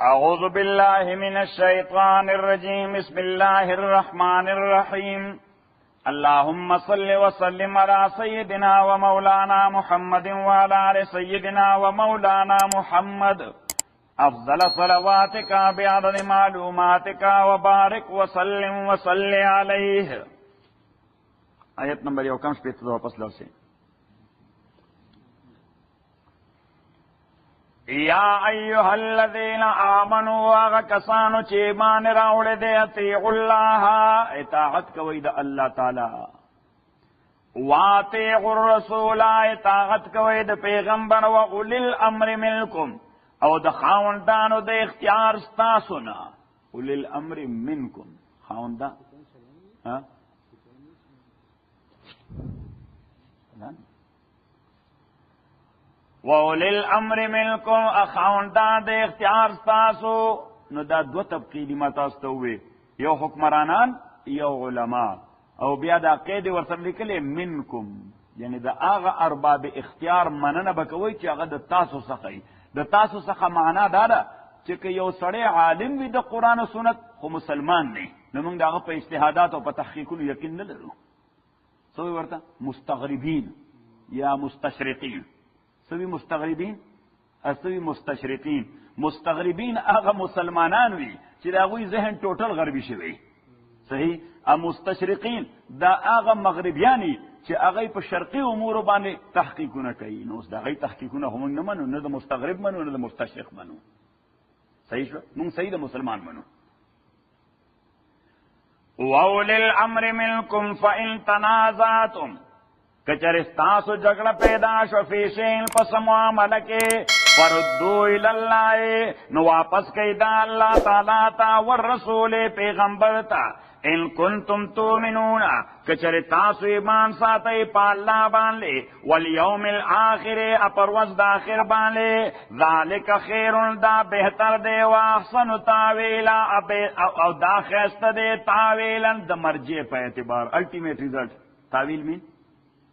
اعوذ باللہ من الشیطان الرجیم بسم اللہ الرحمن الرحیم اللہم صل وسلم علی سیدنا و مولانا محمد وعلی آل سیدنا و مولانا محمد افضل صلواتک بعدد معلوماتک وبارک وسلم وصلی علیہ. آیت نمبر 1 شپیت واپس لو سے. یا ایها الذین آمنوا آغا کسانو چی ایمان راوڑے دے اطیعوا اللہ اطاعت کوئی دا اللہ تعالی واطیعوا الرسول اطاعت کوئی دا پیغمبر و اولی الامر منکم او دا خاوندانو دا اختیار ستاسونا. اولی الامر منکم خاوندان وَأُولِي الْأَمْرِ مِنْكُمْ اخاوندان دے اختیار ستاسو. نو دا دو طبقی دی متاستو ہوئے، یو حکمرانان یو علماء، او بیا دا قید ورسر لکلے منکم، یعنی دا آغا ارباب اختیار مننه بکوئی چی آغا دا تاسو سخی. دا تاسو سخ معنا دادا چی یو سڑے عالم وی دا قرآن و سنت خو مسلمان نہیں، نو منگ دا آغا پا اجتحادات و پا تحقیقون یقین نلرو. سوی ورطا مستغربین یا مستشرقین. سوی مستغربین اسوی مستشرقین. مستغربین آغا مسلمانان وی چی دا آغوی ذہن ٹوٹل غربی شوی صحیح. مستشرقین دا آغا مغربیانی چی آغای پا شرقی امورو بانے تحقیقونا کئی. نو اس دا آغای تحقیقونا ہمون نمانو، نا دا مستغرب منو نا دا مستشرق منو. صحیح شو مون صحیح دا مسلمان منو. وَأُولِي الْأَمْرِ مِنْكُمْ فَإِنْ تَنَازَعْتُمْ کچر استاسو جگڑ پیدا شو فی شین پس معاملہ کے فردو الاللہ نو واپس کئی دا اللہ تعالیٰ تا والرسول پیغمبر تا ان کنتم تومنون کچر تاسو ایمان ساتی پا اللہ بان لے والیوم الآخر اپروز دا آخر بان لے ذالک خیرون دا بہتر دے واحسن تاویلا او دا خیست دے تاویلا دا مرجع پا اعتبار الٹیمیٹ ریزلٹ. تاویل مین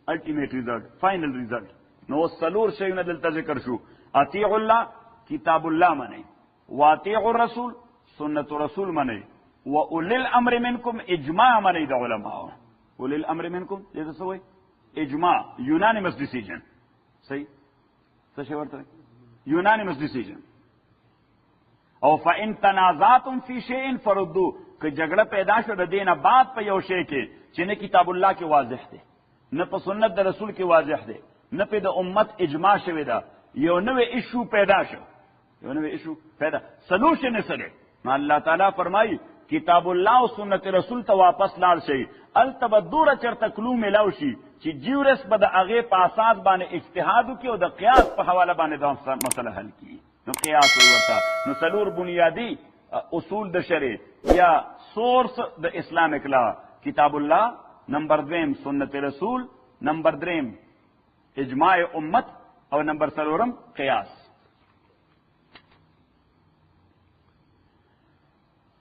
الٹیمیٹ ریزلٹ، فائنل ریزلٹ. نو سلور شیون دلتا ذکر شو. اطیعوا اللہ کتاب اللہ منے، واطیعوا الرسول سنت رسول منے، و اولی الامر منکم اجماع منے دا علماء. اولی الامر منکم لیتا سوئی اجماع یونانیمس ڈیسیجن. صحیح سشورت رہے یونانیمس ڈیسیجن. او فَإِن تَنَازَعْتُمْ فِي شَيْءٍ فَرُدُّوهُ کہ جگڑا پیدا شو دینا بات پہ یو شے کے چنے کتاب اللہ کے واضح دے، نہ پا سنت دا رسول کی واضح دے، نہ پا دا امت اجماع شوی دا. یو نوے ایشو پیدا شو، یو نوے ایشو پیدا سلوشن سلے. اللہ تعالیٰ فرمائی کتاب اللہ و سنت رسول تا واپس لار شئی التبدور چر تکلو ملاو شی چی جیورس با دا اغی پاساس بانے اجتحادو کی و دا قیاس پا حوالہ بانے دا مسئلہ حل کی. نو قیاس ہوتا نو سلور بنیادی اصول دا شرع یا سورس دا اسلامک لا کتاب اللہ، نمبر 2 سنت رسول، نمبر 3 اجماع امت، اور نمبر 4 قیاس.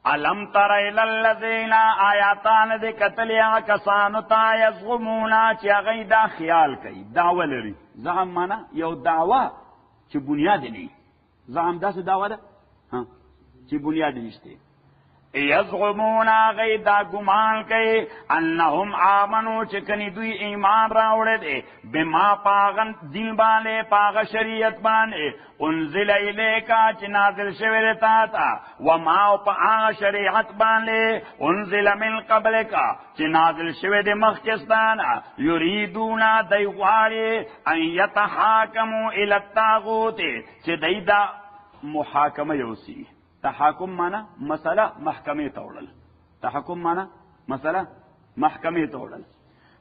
علم تر الی الذین آیاتان دے قتلیا کسانتا یزغمونا چی اغی دا خیال کئی دعوی لری. زعم مانا یو دعوی چی بنیاد نہیں. زعم دا سے دعوی دا چی بنیاد نشتے. یزغمونا غی دا گمان کئی انہم آمنو چکنی دوی ایمان راوڑے دے بما پاغن دین بانے پاغ شریعت بانے انزل الیکا چی نازل شویر تاتا وما پا آغ شریعت بانے انزل من قبل کا چی نازل شویر مخکستانا یریدونا دیغواری ان یتحاکمو الالتاغوت چی دی دا محاکم یوسی. تحاکم مانا مسئلہ محکمی توڑل. تحاکم مانا مسئلہ محکمی توڑل.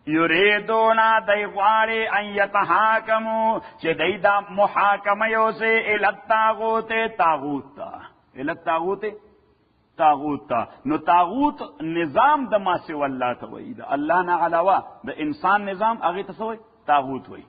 یریدونا دیغواری ان یتحاکمو چی دیدا محاکمیو سے الالتاغوت تاغوت تا. الالتاغوت تاغوت تا. نو تاغوت نظام دا ما سوى اللہ توئی دا اللہ نا علاوہ دا انسان نظام اگی تسوئی تاغوت ہوئی.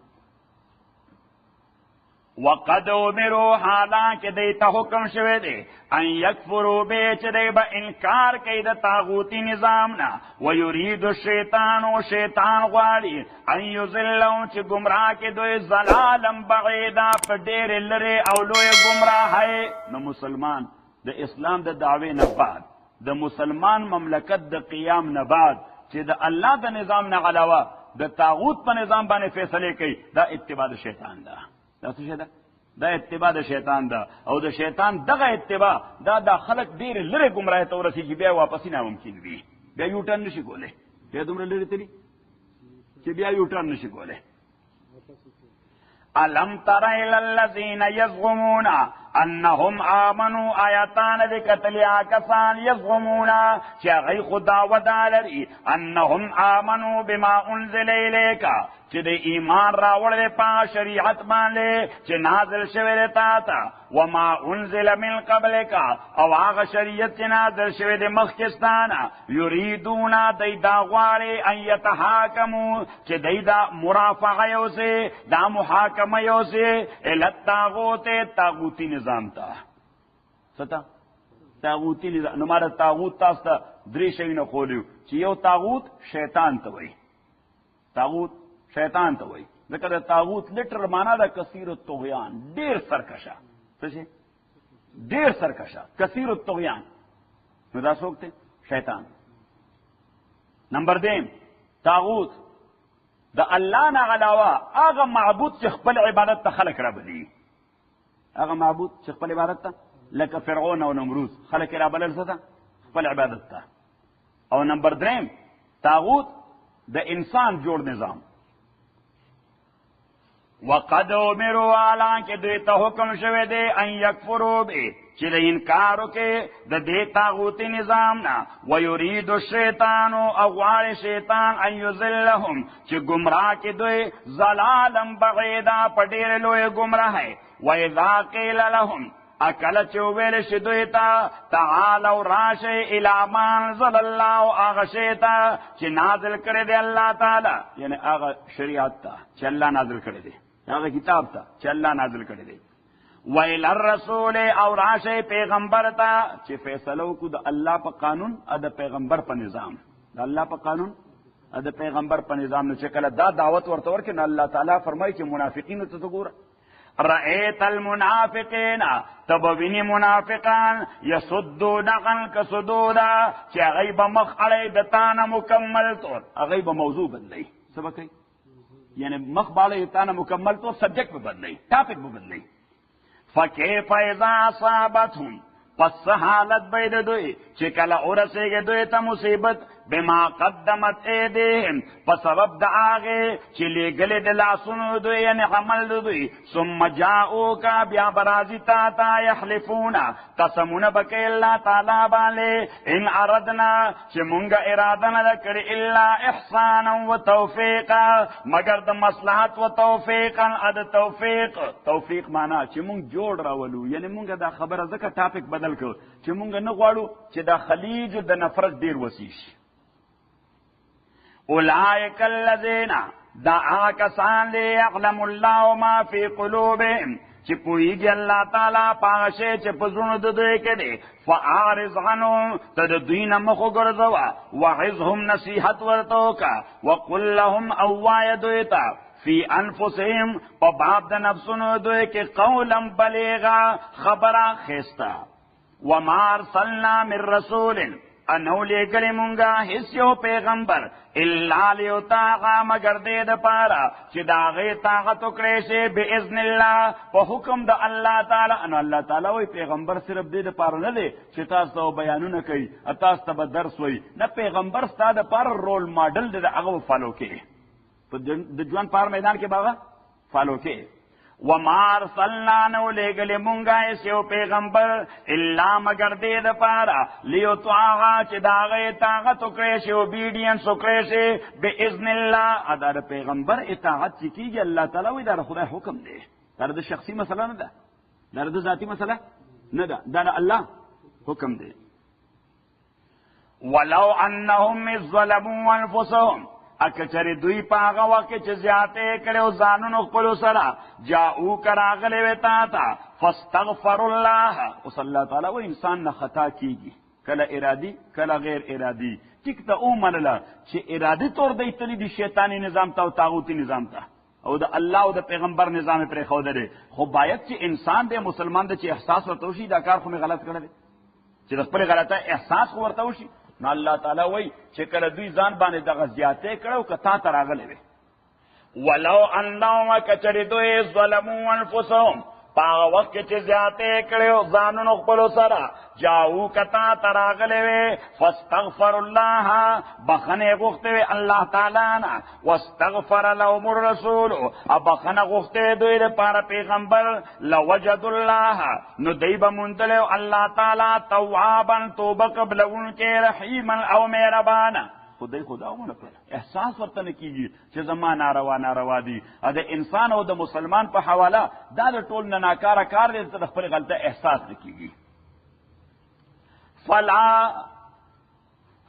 وقد امروا حالانکہ دیتا حکم شوے دے ان یکفروا بیچ دے با انکار کئی دا تاغوتی نظامنا ویرید الشیطان و شیطان غالی ان یزلون چی گمراہ کے دوی زلالم بعیدا پر دیر لرے اولوی گمراہ ہے. نو مسلمان د اسلام د دعوی نه بعد د مسلمان مملکت د قیام نه بعد چې د الله د نظام نه علاوه د طاغوت په نظام باندې فیصله کوي دا اتباع د شیطان ده. دا څه شی ده؟ دا اتباع د شیطان ده. او د شیطان دغه اتباع دا خلک ډېر لرې ګمراهۍ ته ورسېږي، بیا واپسې ناممکن وي، بیا یوټرن نشي کولی، بیا دومره لرې تلي چې بیا یوټرن نشي کولی. الم تر الى الذين يزعمون انهم آمنوا آیاتان د کتلیا کسان یزعمون چې هغوی خو دعوه دا لري انهم آمنوا بما انزل الیک چې د ایمان راوړل په شریعت باندې چې نازل شوی دی تا ته، وما انزل من قبلک او هغه شریعت چې نازل شوی دی مخکې ستا نه، یریدون دی دا غواړي ان یتحاکموا چې دی دا مرافعه یوسي، دا محاکمه یوسي الی الطاغوت طاغوتی نظام تا ستا طاغوتی نظام. نو ماره طاغوت تاسو ته درې شیونه خولیو چې یو طاغوت شیطان ته وایي، طاغوت شیطان ته وایي، ځکه د طاغوت لټر معنا ده کثیر الطغیان، ډېر سرکشه. څه شي؟ ډېر سرکشه، کثیر الطغیان. نو دا څوک دی؟ شیطان. نمبر دیم طاغوت د الله نه علاوه هغه معبود چې خپل عبادت ته خلک رابلي، هغه معبود چې خپل عبادت ته لکه فرعون او نمرود خلک رابلل څه ته؟ خپل عبادت ته. او نمبر دریم طاغوت د انسان جوړ نظام. وقد امروا حالانکه دوی ته حکم شوی دی ان یکفروا به چې د انکار وکړي د دې طاغوتي نظام نه، ویرید الشیطان او غواړي شیطان ان یضلهم چې گمراه کړي دوی ضلالا بعیدا په ډېرې لویې ګمراهۍ. واذا قیل لهم اکله چې وویل شي دوی ته تعالوا راشئ الی ما انزل الله هغه شی ته چې نازل کړی دی الله تعالی، یعنی هغه شریعت ته چې الله نازل کړی دی، هغه کتاب ته چې الله نازل کړی دی. ویل الرسول او راشئ پیغمبر ته چې فیصله وکړو د الله په قانون او د پیغمبر په نظام، د الله په قانون او د پیغمبر په نظام. نو چې کله دا دعوت ورته ورکړي نو الله تعالی فرمایي چې منافقینو ته ګوره، رأیت المنافقین تبوینی منافقان یصدون عنک صدودا چې هغوی به مخ اړی د تا نه مکمل طور، هغوی به موضوع بدلی. څه به کوي؟ یعنی مخ باړی د تا نه مکمل طور سبجیکٹ به بدلی، ټاپک به بدلی. فکیف اذا اصابتهم پس حالت به د دوی چې کله ورسېږي دوی ته مصیبت بما قدمت ایدیهم په سبب د هغې چې لېږلې د لاسونو دوی یعنې عمل د دوی، ثم جاؤوکه بیا به راځي تا ته یحلفون قسمونه به کوي الله تعالی باندې ان اردنا چې مونږ اراده نه ده کړې الا احسانا و توفیقا مګر د مصلحت و توفیقا د توفیق معنا چې مونږ جوړ راولو، یعنې مونږ دا خبره ځکه ټاپک بدل کړو چې مونږ نه غواړو چې دا خلیج د نفرت ډېر وسیع شي. اولئک الذین دا هغه کسان دی یعلم الله ما فی قلوبهم چې پوهیږي الله تعالی په هغه شی چې په زړونو د دوی کې دی. فاعرض عنهم ته د دوی نه مخ وګرځوه، وعظهم نصیحت ورته وکړه، وقل لهم او وایه دوی ته فی انفسهم په باب د نفسونو دوی کې قولا بلیغا خبره ښایسته. وما ارسلنا من رسول انو لېږلی مونږه هېڅ یو پیغمبر الا لیطاع مګر دې دپاره چې د هغې طاعت وکړی شي باذن الله په حکم د الله تعالی. نو الله تعالی وایي پیغمبر صرف دې دپاره نه دی چې تاسو ته بیانونه کوي، تاسو ته به درس وایي، نه، پیغمبر ستا دپاره رول ماډل دی، د هغه به فالو کوې، په د ژوند په هر میدان کې به هغه فالو کوې. وما ارسلنا نو لېږلې مونږه هېڅ یو پیغمبر الا مګر دې دپاره لیطاع چې د هغې طاعت وکړی شي، اوبیډینس وکړی شي باذن الله. دا د پیغمبر اطاعت چې کېږي الله تعالی وایي دا د خدای حکم دی، دا د شخصي مسله نه ده، دا د ذاتي مسله نه ده، دا د الله حکم دی. ولو انهم اذ ظلموا انفسهم اکچری دوی په هغه وخت کې چې زیاتې کړې او ځانونو خپلو سره جاؤوک راغلی وې تا ته فاستغفر الله. اوس الله تعالی و انسان نه خطا کېږي، کله ارادي کله غیر ارادي. ټیک ته ومنله چې ارادي طور دی تلي دي شیطاني نظام ته او طاغوتي نظام ته او د الله او د پیغمبر نظام یې پرېښودلی، خو باید چې انسان دی مسلمان دی چې احساس ورته وشي دا کار خو مې غلط کړی دی، چې د خپل غلطه احساس خو ورته وشي. نو الله تعالی وایي چې کله دوی ځان باندې دغه زیاتې کړو که تا ته راغلی وي. ولو انهم کچرې دوی ظلموا انفسهم پاغه وخت کې چې زیاتې کړو ځانونو خپلو سره جاؤ کتا تراغلې وي فاستغفر الله بخنه غوښته وي الله تعالی نه واستغفر لهم الرسول بخنه غوښته دوی لپاره پیغمبر لوجد الله نو دیبه منتلو الله تعالی توابا توبه قبلون کې رحیما او مهربانا. خدای خداونه کړ احساس ورته نه کیږي چې زما ناروا دي. د انسان او د مسلمان په حواله دا د ټول نه ناکاره کار دی چې د خپل غلطه احساس نه کیږي.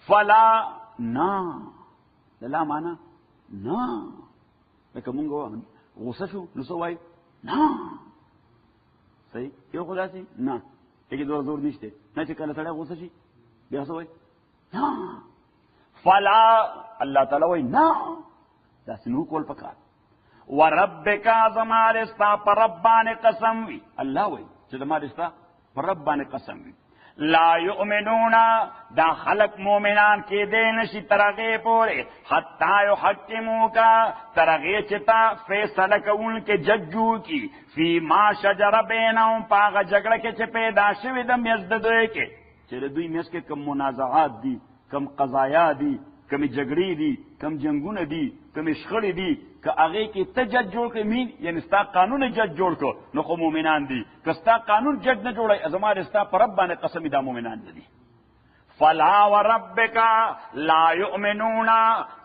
فلا نا لا معنا نا لکه مونږ غوسه شو نو څه وایي نا صحیح یو خدا سي نه هیڅ زور نشته نه چې کله سړی غوسه شي بیا څه وایي نا فلا الله تعالی وایي نا داسې نو کول پکار. وربک زما رستا پر رب باندې قسم وي الله وایي چې زما رستا پر رب باندې قسم وي لا یؤمنون دا خلق مومنان کې دې نشي ترغه پورې حتا یحکموکا ترغه چتا فیصله کوون کې ججو کی فی ما شجر بینهم پاغه جګړه کې چې پیدا شوی د میزد دوی کې چې دوی میز کې کم منازعات دي کم قضایا دي کم جګړې دي کم جنگونه دي کم شخړې دي که هغه کې ته جج جوړ کړې مين یعنی ستا قانون جج جوړ کو نو خو مؤمنان دي که ستا قانون جج نه جوړي ازما رستا پر رب باندې قسم دا مؤمنان دي. فلا وربک لا یؤمنون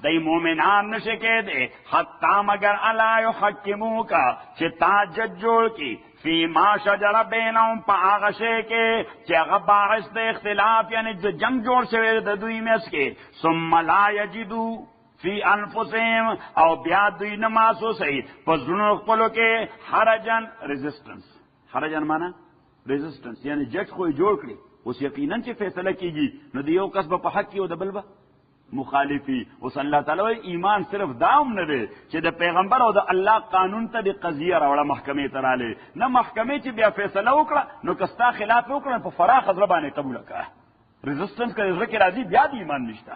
دای مؤمنان نشه کې دي حتا مگر الا یحکموک چې تا جج جوړ کی فی ما شجر بینهم پا آغا شے کے چی اغا باعث دے اختلاف یعنی جنگ جوڑ شوئے دا دوی میں اس کے ثم لا یجدو فی انفسهم او بیا دوی نماسو سی پس دنو اقبلو کے حرجن ریزسٹنس حرجن مانا ریزسٹنس یعنی جج کوئی جوڑ کری اس یقیناً چی فیصلہ کی گی نو دیو قصب پا حق کی او دا بلبا مخالفی اس اللہ تعالی ایمان صرف داوم نه دی چې د پیغمبر او د الله قانون ته د قضیه راوړه محکمې ته رالی نه محکمې چې بیا فیصله وکړه نو کستا خلاف وکړه په فراخ زړه باندې قبول کړه ریزسټنس کې زړه کې راځي بیا د ایمان نشته.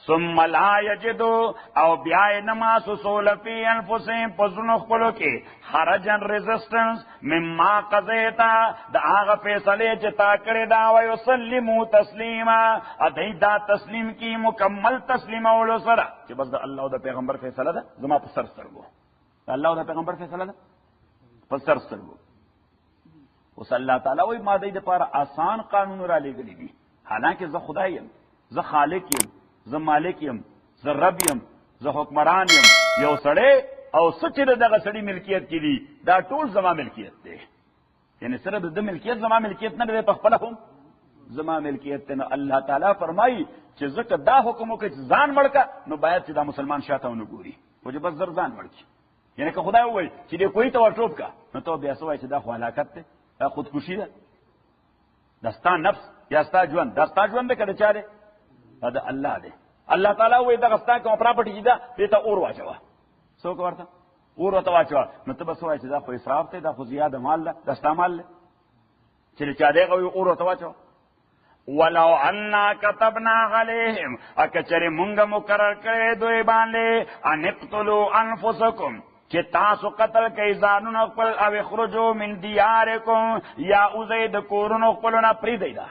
ثم لا یجدو او بیا نماس سول فی انفسهم پزنو خپلو کې حرجن ریزسٹنس مما قضیتا دا آغا فیصلے چتا کرے دا ویسلمو تسلیما ادھئی دا تسلیم کی مکمل تسلیم اولو سرا کہ بس دا اللہ دا پیغمبر فیصلہ دا زما پر سر سرگو اللہ دا پیغمبر فیصلہ دا پر سر سرگو اس اللہ تعالیٰ وی ما دی دا پارا آسان قانون را لے گلی دی حالانکہ زا خدایم زا خالقیم زه مالک یم زه رب یم زه حکمران یم یو سړی او څه چې دغه سړي ملکیت کې دي دا ټول زما ملکیت دی یعنی صرف د ملکیت زما ملکیت نه دی په خپله هم زما ملکیت دی. نو الله تعالی فرمایي چې ځکه دا حکم وکړي چې ځان مړ کړه نو باید چې دا مسلمان شاته ونه ګوري خو چې بس زر ځان مړ کړي یعنی که خدای ووایي چې دې کوی ته ورټوپ کړه نو ته بیا څه وایي چې دا خو هلاکت دی دا خودکشي ده دا ستا نفس یا ستا ژوند دا ستا ژوند دی که د چا دی دا الله دی. الله تعالی وې دغه ستا کوم پراپرټي دا دې ته اور واچوه څوک ورته اور ورته واچوه نو ته بس وایي چې دا خو اسراف دی دا خو زیاده مال ده دا ستا مال دی چې چا دغه اور ورته واچوه. ولو انا كتبنا عليهم اکچره مونږ مقرر کړې دوی باندې ان اقتلوا انفسکم چې تاسو قتل کوي ځانونه خپل او اخرجوا من دیارکم یا اوزید کورونو خپلونه پریږدئ دا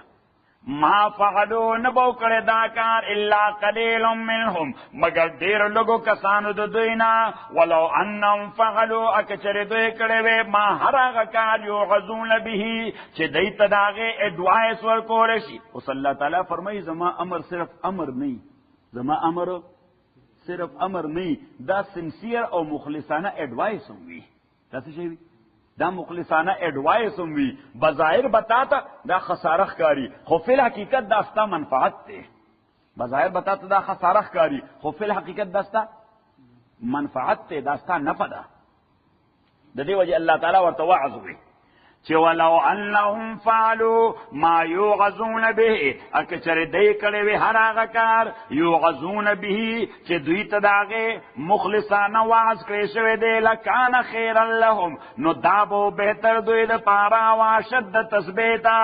ما فعلو نبو کرے دا کار الا قلیل منهم مگر دیر لوگو کسانو دو دوینا ولو انم فعلو اکچر دوی کرے وے ما ہر آغا کار یوغزون بھی چھ دیت داغے ایڈوائس ورکورشی اس اللہ تعالیٰ فرمائی زما امر صرف امر نہیں زما امر صرف امر نہیں دا سنسیر او مخلصانہ ایڈوائس ہوں گی کیسے شیوی دا مخلصانہ ایڈوائس هم وی بظاہر بتاتا دا خسارخ کاری خو فی الحقیقت دا استا منفعت تے بظاہر بتاتا دا خسارخ کاری خو فی الحقیقت دا استا منفعت تے دا استا نفع دا دی وجہ اللہ تعالی ورته وعظ وی چې ولو انهم فعلوا ما يوعظون به اکه چر دای کړي وی هر هغه کار يوعظون به چې دوی ته داغه مخلصانه واعظ کړی شوی دی لکان خیر لهم نو دا به بهتر دوی د پاره واشد تثبیتا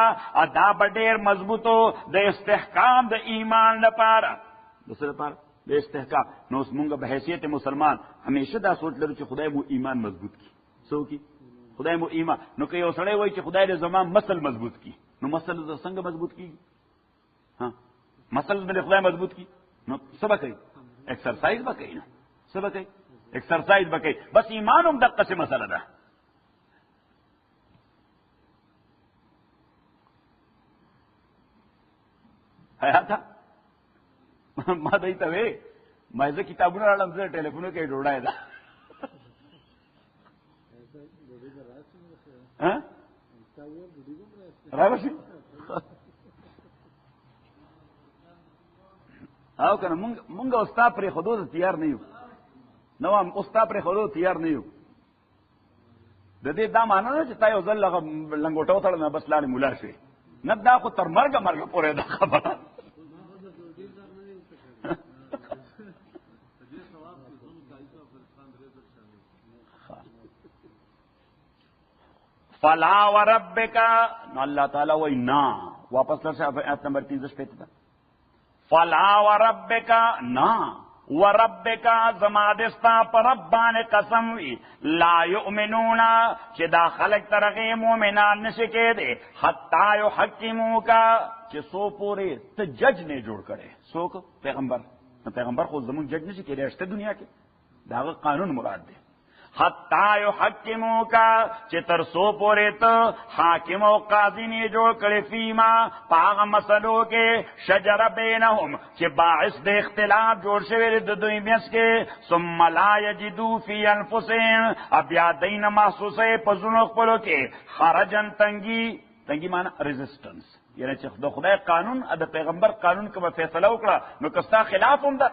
ادا ډیر مضبوطو د استحکام د ایمان لپاره د سره لپاره د استحکام. نو موږ به حیثیت مسلمان همیشه دا سوچ لرو چې خدای مو ایمان مضبوط کی سو کی خدای مو ایمان. نو که یو سړی وایي چې خدای دې زما مسل مضبوط کی نو مسل څنګه مضبوط کیږي؟ ها مسل دې خدای مضبوط کی نو څه به کوي؟ ایکسرسایز به کوي. نو څه به کوي؟ ایکسرسایز به کوي. بس ایمان هم دقه څه مسله ده. حیاته ما دای ته وې ما زه کتابونه راړم زه ټلیفون کې ډوډۍ ده ها راوښي او کنه مونږ استاد پر حدود تیار نه یو نو هم استاد پر حدود تیار نه یو. د دې دا معنی نه چې تا یو ځل لنګوټو تړل نه بس لاړې مولا شي نه دا خو تر مرګ پورې دا خبره. فلا وربک نو الله تعالی وای نا واپس لرشه آیت نمبر 3 پہ تھا فلا وربک نا وربک زما دستا پر ربان قسم وی لا یؤمنون چې دا خلق ترغه مؤمنان نشي کېده حتا یحکموک چې سو پوره ته جج نه جوړ کړي سو پیغمبر خو زمون جج نشي کېده شته دنیا کې دا قانون مراد دی. حتا یحکموک چې تر سو پوره ته حاکم او قاضی نه جوړ کړي فیما پاغه مسلو کې شجر بینهم چې باعث د اختلاف جوړ شوی د دوی میس کې ثم لا یجدوا فی انفسهم ابیا دین محسوسه پزونو خپلو کې خرجن تنگی معنی ریزिस्टेंस یعنی چې د خدای قانون د پیغمبر قانون کوم فیصله وکړه نو کستا خلاف هم ده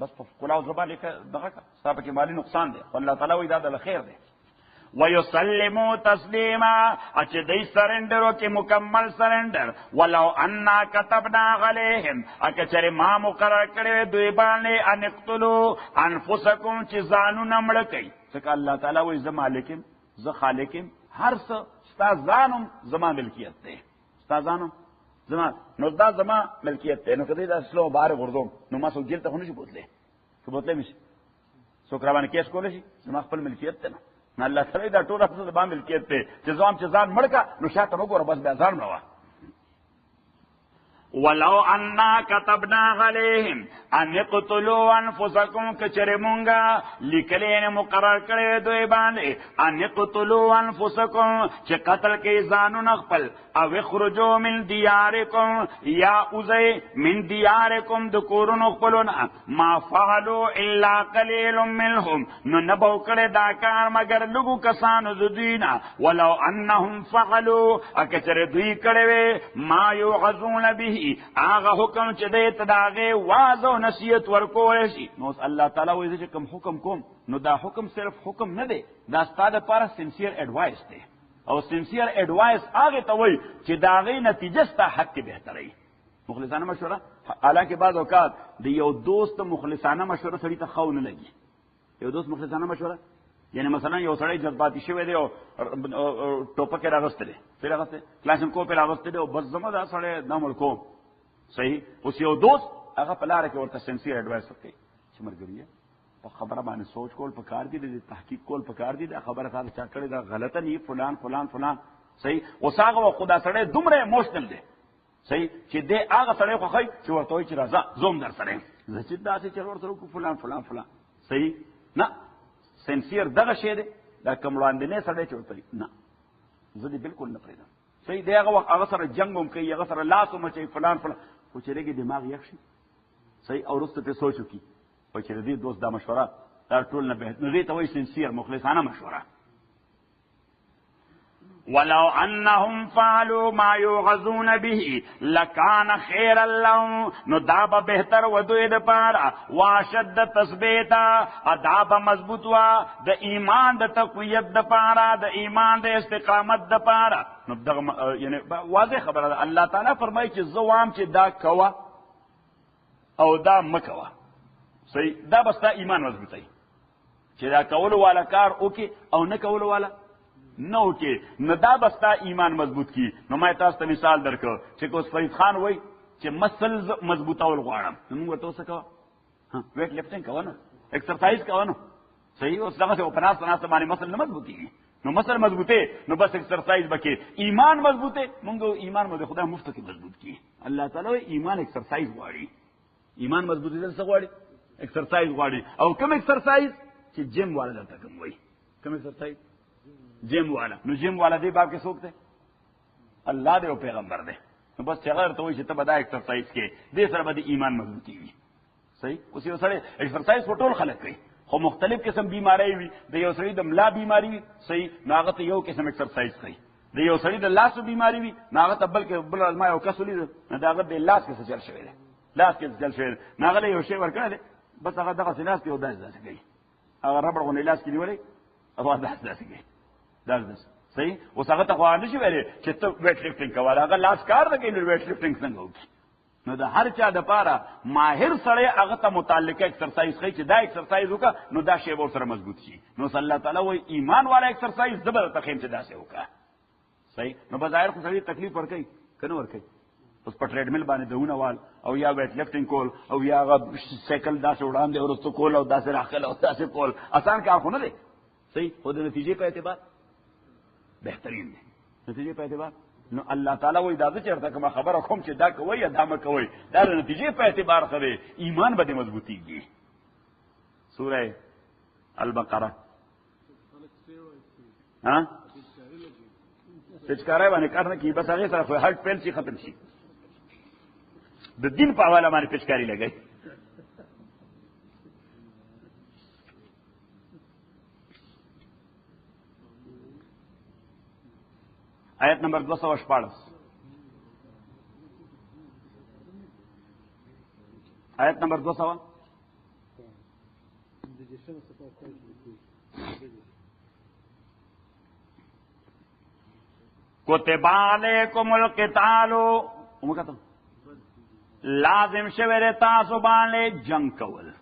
بس په کلاو زبان لیکه دغه صاحب کې مالی نقصان دی الله تعالی وی دا د خیر دی. ويسلموا تسلیما چې دای سرندرو کې مکمل سرندر ولو ان كتبنا عليهم اکچره ما مقرر کړی دوی باندې ان اقتلوا انفسکم چې ځانونه مړ کړي ځکه الله تعالی وی زما لیکم ز خالقم هر څه استادانم زما ملکیت دی استادانم زما نو دا زما ملکیت دی. نو کدی دا سلو بار غردوم نو ما سو جیل ته خونی شي بوتله که بوتله مشي سو کراوان کیس کول شي زما خپل ملکیت ته نه الله تعالی دا ټول خپل زما ملکیت ته چې ځان چې ځان مړکا نو شاته وګوره بس بیا ځان نو ولو انا كتبنا عليهم ان يقتلوا انفسكم كچرمونگا لیکلین مقرر کړی دوی باندې ان يقتلوا انفسكم چې قتل کې ځانونه خپل او خرجوا من دیارکم یا اوزی من دیارکم د کورونو خپلونه ما فعلوا الا قليل منهم نو نبو کړی دا کار مگر لږو کسانو د دوینا ولو انهم فعلوا اکچر دوی کړی ما یوعظون به آغا حکم چې دې تداغه واز او نصیحت ورکول شي نو الله تعالی وایي چې کوم حکم کوم نو دا حکم صرف حکم نه دی دا ستاسو لپاره سنسیر ایڈوایس دی او سنسیر ایڈوایس هغه ته وایي چې داغه نتیجه ست حق بهتري مخلصانه مشوره. حالانکه بعض اوقات د یو دوست مخلصانه مشوره سړي ته خو نه لګي. یو دوست مخلصانه مشوره یعنی مثلا یو سړی جذباتي شوی دی او ټوپک راغستلی پیراغسته کلاسم کو پیراغسته او بس زما دا سړی د ملکو صحیح اوس یو دوست هغه په لار کې ورته سنسیر ایڈوایس ورکړي چې مرګري په خبره باندې سوچ کول پکار دي د تحقیق کول پکار دي دا خبره تا چا کړی دا غلطه نه فلان فلان فلان صحیح اوس هغه خدا سره دومره ایموشنل دی صحیح چې دې هغه سره خو خی چې ورته وي چې راځه زوم در سره زه چې دا چې ورته کو فلان فلان فلان صحیح نه سنسیر دغه شی دی دا کوم وړاندې نه سره چورتلی نه زه دې بالکل نه پریدم صحیح دی هغه سره جنگ هم کوي هغه سره لاس هم کوي فلان فلان خو چې رګي دماغ یخ شي صحیح او رسته په سوچو کی او چې دې دوست دا مشوره دا ټول نه به نو دې ته وایي سنسیر مخلصانه مشوره. ولو انهم فعلوا ما يوعظون به لكان خيرا لهم، نو دا به بهتر و دوی د پاره واشد تثبیتا، دا به مضبوط وا د ایمان د تقویت د پاره، د ایمان د استقامت د پاره. نو دغه یعنی واضح خبره ده. الله تعالی فرمایي چې زوام چې دا کوا او دا مکوا، صحیح، دا بستا ایمان مضبوطی چې دا کولو والا کار وکي او نه کولو والا نو کې نه، دا بستا ایمان مضبوط کی. نو ما تاسو ته مثال درکړ چې کوس فرید خان وای چې مسل مضبوطول غواړم، نو موږ ورته څه کوو؟ ویټ لفټینګ کوو، نو ایکسرسایز کوو، نو صحیح. اوس دغه په پناس باندې مسل نه مضبوطیږي، نو مسل مضبوطه نو بس ایکسرسایز وکړي. ایمان مضبوطه، موږ ایمان مو خدای مفت کې مضبوط کی. الله تعالی ایمان ایکسرسایز غواړي. ایمان مضبوطی دل څه غواړي؟ ایکسرسایز غواړي. او کوم ایکسرسایز چې جیم والا دلته کوم وای، کوم ایکسرسایز؟ جیم والا. نو جیم والا دی باب کې څوک دی؟ الله دی او پیغمبر دی. نو بس څنګه ته وایي چې ته به دا ایکسرسایز کې دې سره به ایمان مضبوطی وي. صحیح. اوس یو سره ایکسرسایز په ټول خلک کوي، خو مختلف قسم بیماری وي. د یو سړي د ملا بیماری وي، صحیح، نو هغه ته یو قسم ایکسرسایز کوي. د یو سړي د لاس بیماری وي، نو هغه ته بل ازما یو کس ولید، نو دا هغه د لاس کې څه چل شوی دی، لاس کې څه چل شوی دی، نو هغه یو شی ورکړی دی، بس هغه دغه لاس کې یو داسې کوي، هغه ربړ غونې لاس کې نیولې او داسې کوي. دا صحیح. اوس هغه ته خو نه شي ویلی چې ته ویټ لفټینګ کوه، هغه لاس کار نه کوي، نو ویټ لفټینګ څنګه وکړي؟ نو د هر چا د پاره ماهر سړی هغه ته متعلقه ایکسرسایز کوي چې دا ایکسرسایز وکړه نو دا شی به سره مضبوط شي. نو صلی الله تعالی وایي ایمان والا ایکسرسایز زبر تخیم چې داسې وکړه. صحیح. نو بظاهر خو سړی تکلیف ورکوي کنه ورکوي، اوس په ټریډ میل باندې دونه وال او یا ویټ لفټینګ کول او یا هغه سایکل داسې وړاندې ورستو کول او داسې راخل او داسې کول آسان کار خو نه دی. صحیح. خو د نتیجې په اعتبار بهترین دی، نتیجې په اعتبار. نو الله تعالی وایي دا چېرته کومه خبره کوم چې دا کوئ یا دا مه کوئ، دا د نتیجې په اعتبار ښه دی، ایمان به دې مضبوطېږي. سوره البقره پچکاری باندې کار نه کیي، بس هغې سره خو هټ پیل شي ختم شي. د دین په حواله باندې پچکاري لګوي. آیت نمبر 214. آیت نمبر 200. کتب علیکم القتال، لازم شوی تاسو باندې جنگ کول.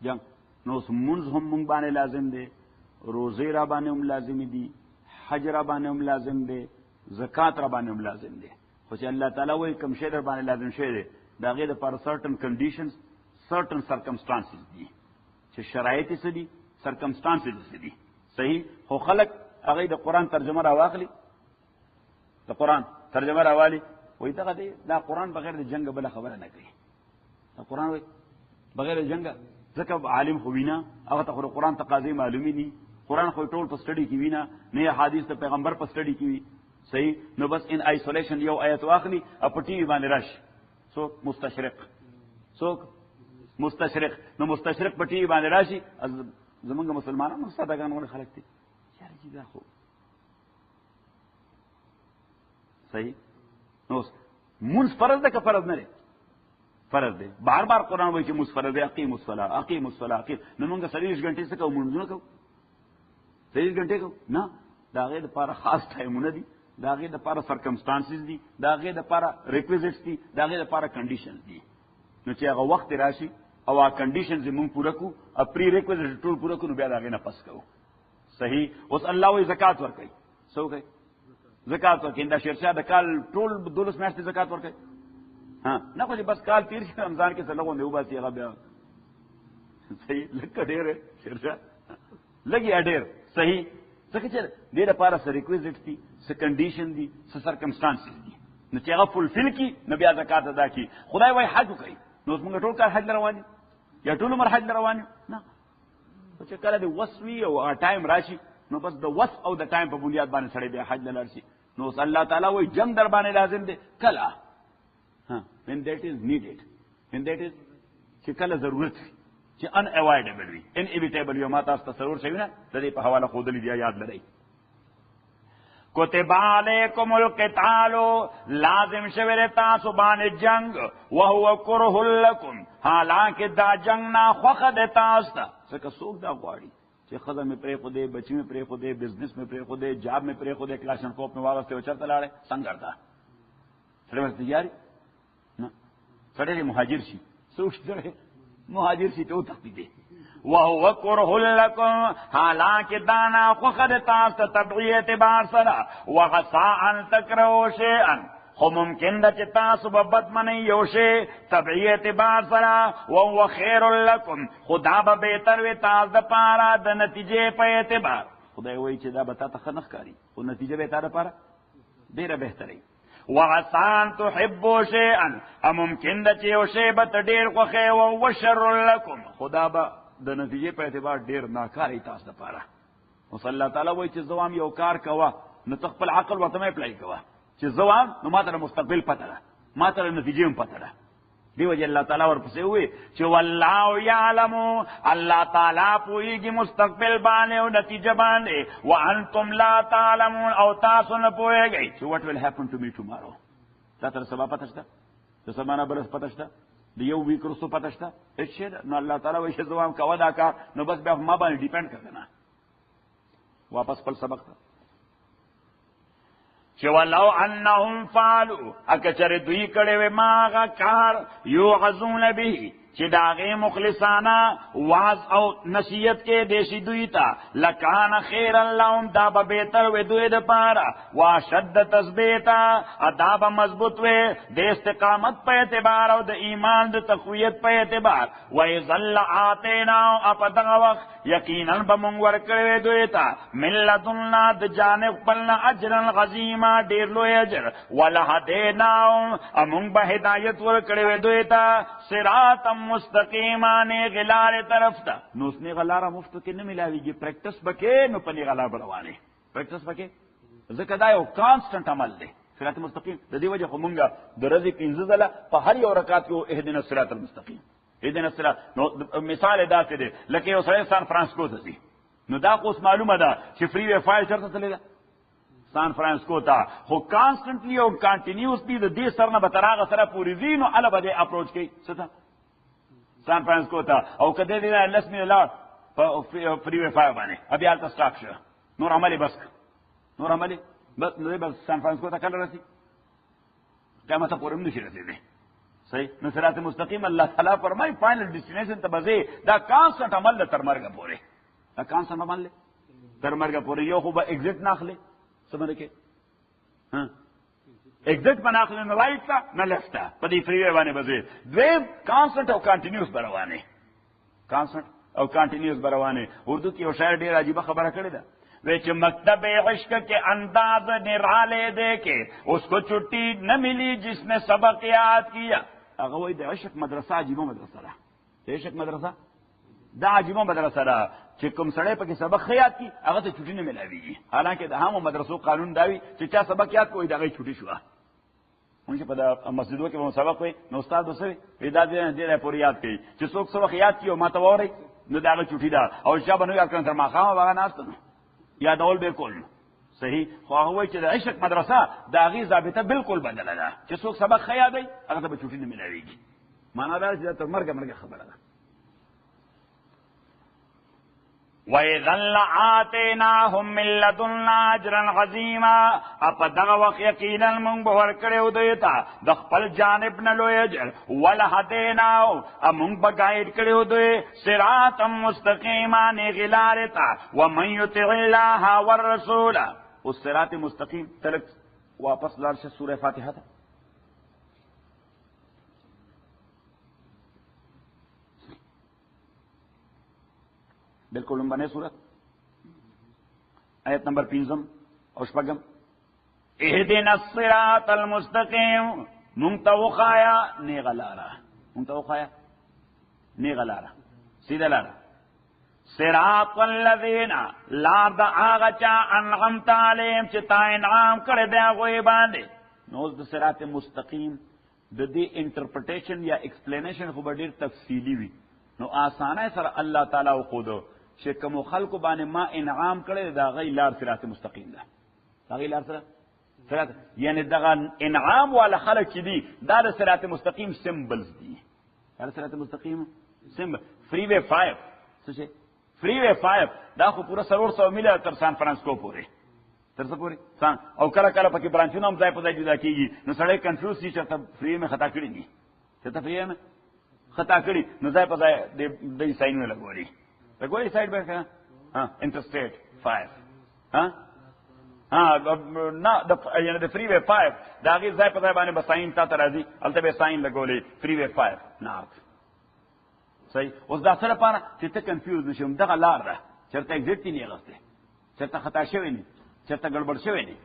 جنگ نو منځ هم مونږ باندې لازم دی، روزې را باندې هم لازم دي، حج را باندې هم لازم دی، زکات را باندې هم لازم دی. خو چې الله تعالی وایي کوم شی در باندې لازم شوی دی د هغې دپاره certain conditions certain circumstances دي، چې شرایط یې څه دي، circumstances یې څه دي. صحیح. خو خلک هغې د قرآن ترجمه راواخلي، د قرآن ترجمه راوالي، وایي دغه دی دا قرآن بغیر د جنګه بله خبره نه کوي. دا قرآن وایي بغیر د جنګه، ځکه عالم خو وینا هغه ته خو د قرآن تقاضې معلومې دي، قرآن خو ټول په سټډي کې وینا نه حدیث د پیغمبر په سټډي کې وي. صحیح. نو بس ان آیسولیشن یو آیت واخلي او په ټي وي باندې راشي، څوک مستشرق، څوک مستشرق، نو مستشرق په ټي وي باندې راشي. زمونږ مسلمانانو سادهګان غوندې خلک دي، یاره چې دا خو صحیح. نو مونځ فرض ده که فرض نه دی؟ فرض دی. بار بار قرآن وایي چې مونځ فرض دی، اقیموا الصلاة اقیموا الصلاة. نو مونږ 40 غنټې څه کوو؟ مونځونه کوو 40 غنټې کوو؟ نه، د هغې دپاره خاص ټایمونه دي، د هغې دپاره سرکمسټانسز دي، د هغې دپاره ریکویزټس دي، د هغې دپاره کنډیشنز دي. نو چې هغه وخت راشي او هغه کنډیشنز یې مونږ پوره کړو او پري ریکویزټ ټول پوره کړو، نو بیا د هغې نه پس کوو. صحیح. اوس الله وایي زکات ورکوي، څه وکوي؟ زکات ورکوي. دا شیرشاه د کال ټول 12 میاشتې زکات ورکوي. نه خو چې بس کال تیر شي رمضان کې څه لږ غوندې وباسي هغه بیا صحیح لږ ډېر شیرشاه لږ یا ډېر. صحیح. ځکه چې دې لپاره څه ریکویزټ دي، څه کنډیشن دي، څه سرکمسټانسز دي، نو چې هغه فلفل کړي نو بیا زکات ادا کړي. خدای وایي حج وکړئ. نو اوس موږ ټول کال حج له روان یو یا ټول عمر حج له روان یو؟ نه. خو چې کله د وس وي او ټایم راشي نو بس د وس او د ټایم په بنیاد باندې سړی بیا حج له لاړ شي. نو اوس الله تعالی وایي جنګ در باندې لازم دی کله when that is needed، when that is چې کله ضرورت وي، چې unavoidable وي، inevitable وي. ما تاسو تصور شوي نه د دې په حواله ښودلي دي، یاد لرئ. کتب علیکم القتال لازم شوی تاسو باندې جنگ وهو کرہ لکم حالانکه دا جنگ نا خوخه د تاسو ته څکه څوک دا غواړي چې ښځه مې پرېښودې بچي مې پرېښودې بزنس مې پرېښودې جاب مې پرېښودې کلاشنکوف مې واغستې او چېرته لاړې څنګه دا سړی ورته تیاري نه سړی مهاجر شي څوک سړی مهاجر شي ته وتښتېدې وهو کرہ لکم حالانکه دانا خوخه د تاسو ته طبعي اعتبار سره وعسى ان تکرهوا شیئا خو ممکن ده چې تاسو به بد منئ یو شی طبعي اعتبار سره وهو خیر لکم خدا به بهتر وي تاسو دپاره د نتیجې په اعتبار خدای وایي چې دا به تا ته ښه نه ښکاري خو نتیجه به یې تا دپاره ډېره بهتره وي وعسى ان تحبوا شیئا ممکن ده چې یو شی به ته ډېر خوښوې وهو شر لکم خدا به د نتیجې په اعتبار ډېر ناکاره تاسو دپاره اوس الله تعالی وایي چې زه وایم یو کار کوه نو ته خپل عقل ورته مه اپلای کوه چې زه وایم نو ما ته د مستقبل پته ده ما ته د نتیجې هم پته ده دې وجې الله تعالی ورپسې ووایي چې والله یعلم الله تعالی پوهېږي مستقبل باندې او نتیجه باندې وانتم لا تعلمون او تاسو نه پوهېږئ چې what will happen to me tomorrow تا ته د سبا پته شته د سبا نه بل پته شته د یو ویک وروسته پته شته هېڅ شی ده نو الله تعالی وایي چې زه وایم کوه دا کار نو بس بیا ما باندې ډیپینډ کړه که نه واپس خپل سبق ته چې ولو انهم فعلوا اکه چرې دوی کړی وې ما هغه کار یوعظون به چې د هغې مخلصانه واز او نصیحت کې دیشي دوی ته لکان خیرا لهم دا به بهتر وې دوی دپاره واشد تثبیتا دا به مضبوط وې د استقامت په اعتبار او د ایمان د تقویت په اعتبار وإذا لآتیناهم په دغه وخت یقینا به مونږ ورکړی وې دوی ته من لدنا د جانب خپلنا اجرا عظیما ډېر لوی اجر ولهدیناهم مونږ به هدایت ورکړی وې دوی ته صراطا مستقیمانه غلار طرف ته نو اس نیغه لاره مفتو کې نه ملاویږي پریکټس بکې نو په نیغه لار به روانې پریکټس بکې ځکه دا یو کانسټنټ عمل دی صراط مستقیم د دې وجه خو مونږ د ورځې 15 ځله په هر یو رکعت کې اهدنا الصراط المستقیم اهدنا الصراط نو مثال یې داسې دی لکه یو سړی سان فرانسکو ته ځي نو دا خو اوس معلومه ده چې فری وای فای چېرته تللی ده سان فرانسکو ته خو کانسټنټلي او کانټینیوسلی د دې سر نه به تر هغه سره پورې ځي نو هله به دې اپروچ کوي څه ته سان فرانسکو ته او که دې نه 10 منټه لاړ په فری وای فای باندې بیا هلته سټاک شه نور عمل یې بس نور عمل بس نو بس سان فرانسکو ته کله رسي قیامت پورې هم نشي رسېدی صحیح نو صراط مستقیم الله تعالی فرمایي فائنل ډیسټینیشن ته به ځې دا کانسټنټ عمل ده تر مرګه پورې دا کانسټنټ عمل دی تر مرګه پورې یو خو به ایگزټ نه اخلي څه باندې کې ایگزټ به نه اخلي نه رایټ ته نه لیفټ ته په دې فری وی باندې به ځې دویم کانسټنټ او کانټینیوس به روانې کانسټنټ او کانټینیوس به روانې اردو کې یو شاعر ډېر عجیبه خبره کړې ده وی چې مکتب عشق کے انداز نرالے دیکھے اس کو چھٹی نہ ملی جس نے سبق یاد کیا هغه وایي د عشق مدرسه عجیبه مدرسه ده د عشق مدرسه دا عجیبه مدرسه ده چې کوم سړی پکې سبق ښه یاد کړي هغه ته چھټي نه میلاویږي حالانکه د هامو مدرسو قانون دا وي چې چا سبق یاد کوي د هغې چھټي شوه مونږ چې په د مسجدو کې به سبق وایي نو استاد به څه وي دا دې پورې یاد کوي چې څوک سبق یاد کړي او ما ته واورئ نو د هغه چھټي ده او چا به نه یاد کړم تر ماښامه به هغه ناسته نو یادول بالکل صحیح خو هغه وایي چې د عشق مدرسه د هغې ضابطه بالکل بدله ده چې څوک سبق ښه یادوي هغه ته به چھټي نه میلاویږي معنا دا چې دا تر مرګه خبره ده وَإِذًا لَآتَيْنَاهُم مِّن لَّدُنَّا أَجْرًا عَظِيمًا په دغه وخت یقینا موږ به ورکړی دوی ته د خپل جانب نه لوی اجر ولهدیناهم موږ به ګایډ کړی دوی صراطا مستقیما نیغې لارې ته ومن یطع الله والرسول اوس صراط مستقیم تلک واپس لاړ شه سوره فاتحه ته بالکل لمبنه صورت آیت نمبر 15 او شپږم اهدنا الصراط المستقیم مونږ ته وښایه نیغه لاره مونږ ته وښایه نیغه لاره سیده لاره صراط الذین لار د هغه چا انعمت علیهم چې تا انعام کړی دی هغوی باندې نو اوس د صراط مستقیم د دې انټرپریټیشن یا ایکسپلینیشن خو به ډېر تفصیلي وي نو آسانه سره الله تعالی وښودو چې کومو خلکو باندې ما انعام کړی د هغوی لار صراط مستقیم ده هغه لار سره صراط یعنی دغه انعام والا خلق چې دي دا د صراط مستقیم سمبلز دي. دا صراط مستقیم سمبل. فری وے 5 څه شي؟ فری وے 5 دا خو پورا 400 میله تر سان فرانسکو پورې، تر څه پورې سان، او کله کله پکې برانچونه هم ځای په ځای جدا کیږي، نو سړی کنفیوز شي چې فری مې خطا کړی دي، چې فری مې خطا کړی، نو ځای په ځای د ساين لګوري لګوري سایډ به کنه انټرسټیټ 5 نه د یعنی د فری وے 5 دا غي ځای په ځای باندې بساين تا ترازی الته به ساين لګولې فری وے 5 نارت صحیح. اوس دا سره پاره چې ته کنفیوز نشم دغه لار ده چرته ایگزیټ نه غسته، چرته خطا شوی نه، چرته ګډوډ شوی نه،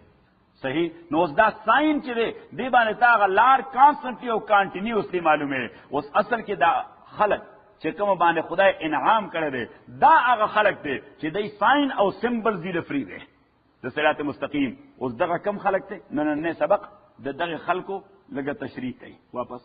صحیح. نو اوس دا ساين چې دی باندې تا غ لار کانستنټلی او کانټینیوسلی معلومه. اوس اصل کې دا خلق چې کوم باندې خدای انعام کړی دی دا هغه خلق دی چې دای ساين او سمبل دی د فری وے د صراط مستقیم. اوس دغه کم خلق دی نه سبق د دغه خلقو لګه تشریح کوي واپس.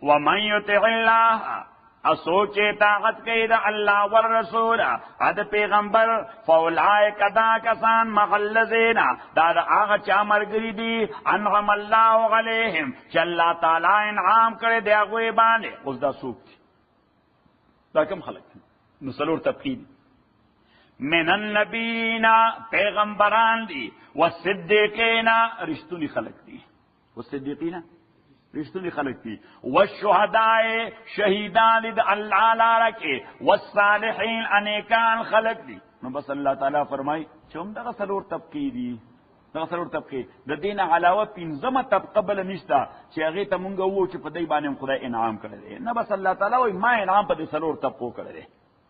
ومن يطع الله اسوچے طاقت کئی دا اللہ والرسول اد پیغمبر فاولائک دا کسان مغلظین دا آغا چا مرگری دی انعم اللہ علیہم چا اللہ تعالی انعام کرے دے اغوی بانے. اس دا سوک تھی دا کم خلق تھی نسلور تبقید من النبیین پیغمبران دی والصدیقین رشتونی خلق دی والصدیقین رشتونی خلق دی والشہداء شہیدان دی اللہ لارا کے والصالحین انیکان خلق دی. نو بس اللہ تعالیٰ فرمائی چوم دا سلور طبقی دی دا سلور طبقی دا دین علاوہ پینزم طبقه بل نشتا چی اغی تا منگا وو چی پا دی بانیم خدا انعام کرده. نا بس اللہ تعالیٰ وی ما انعام پا دی سلور طبقو کرده،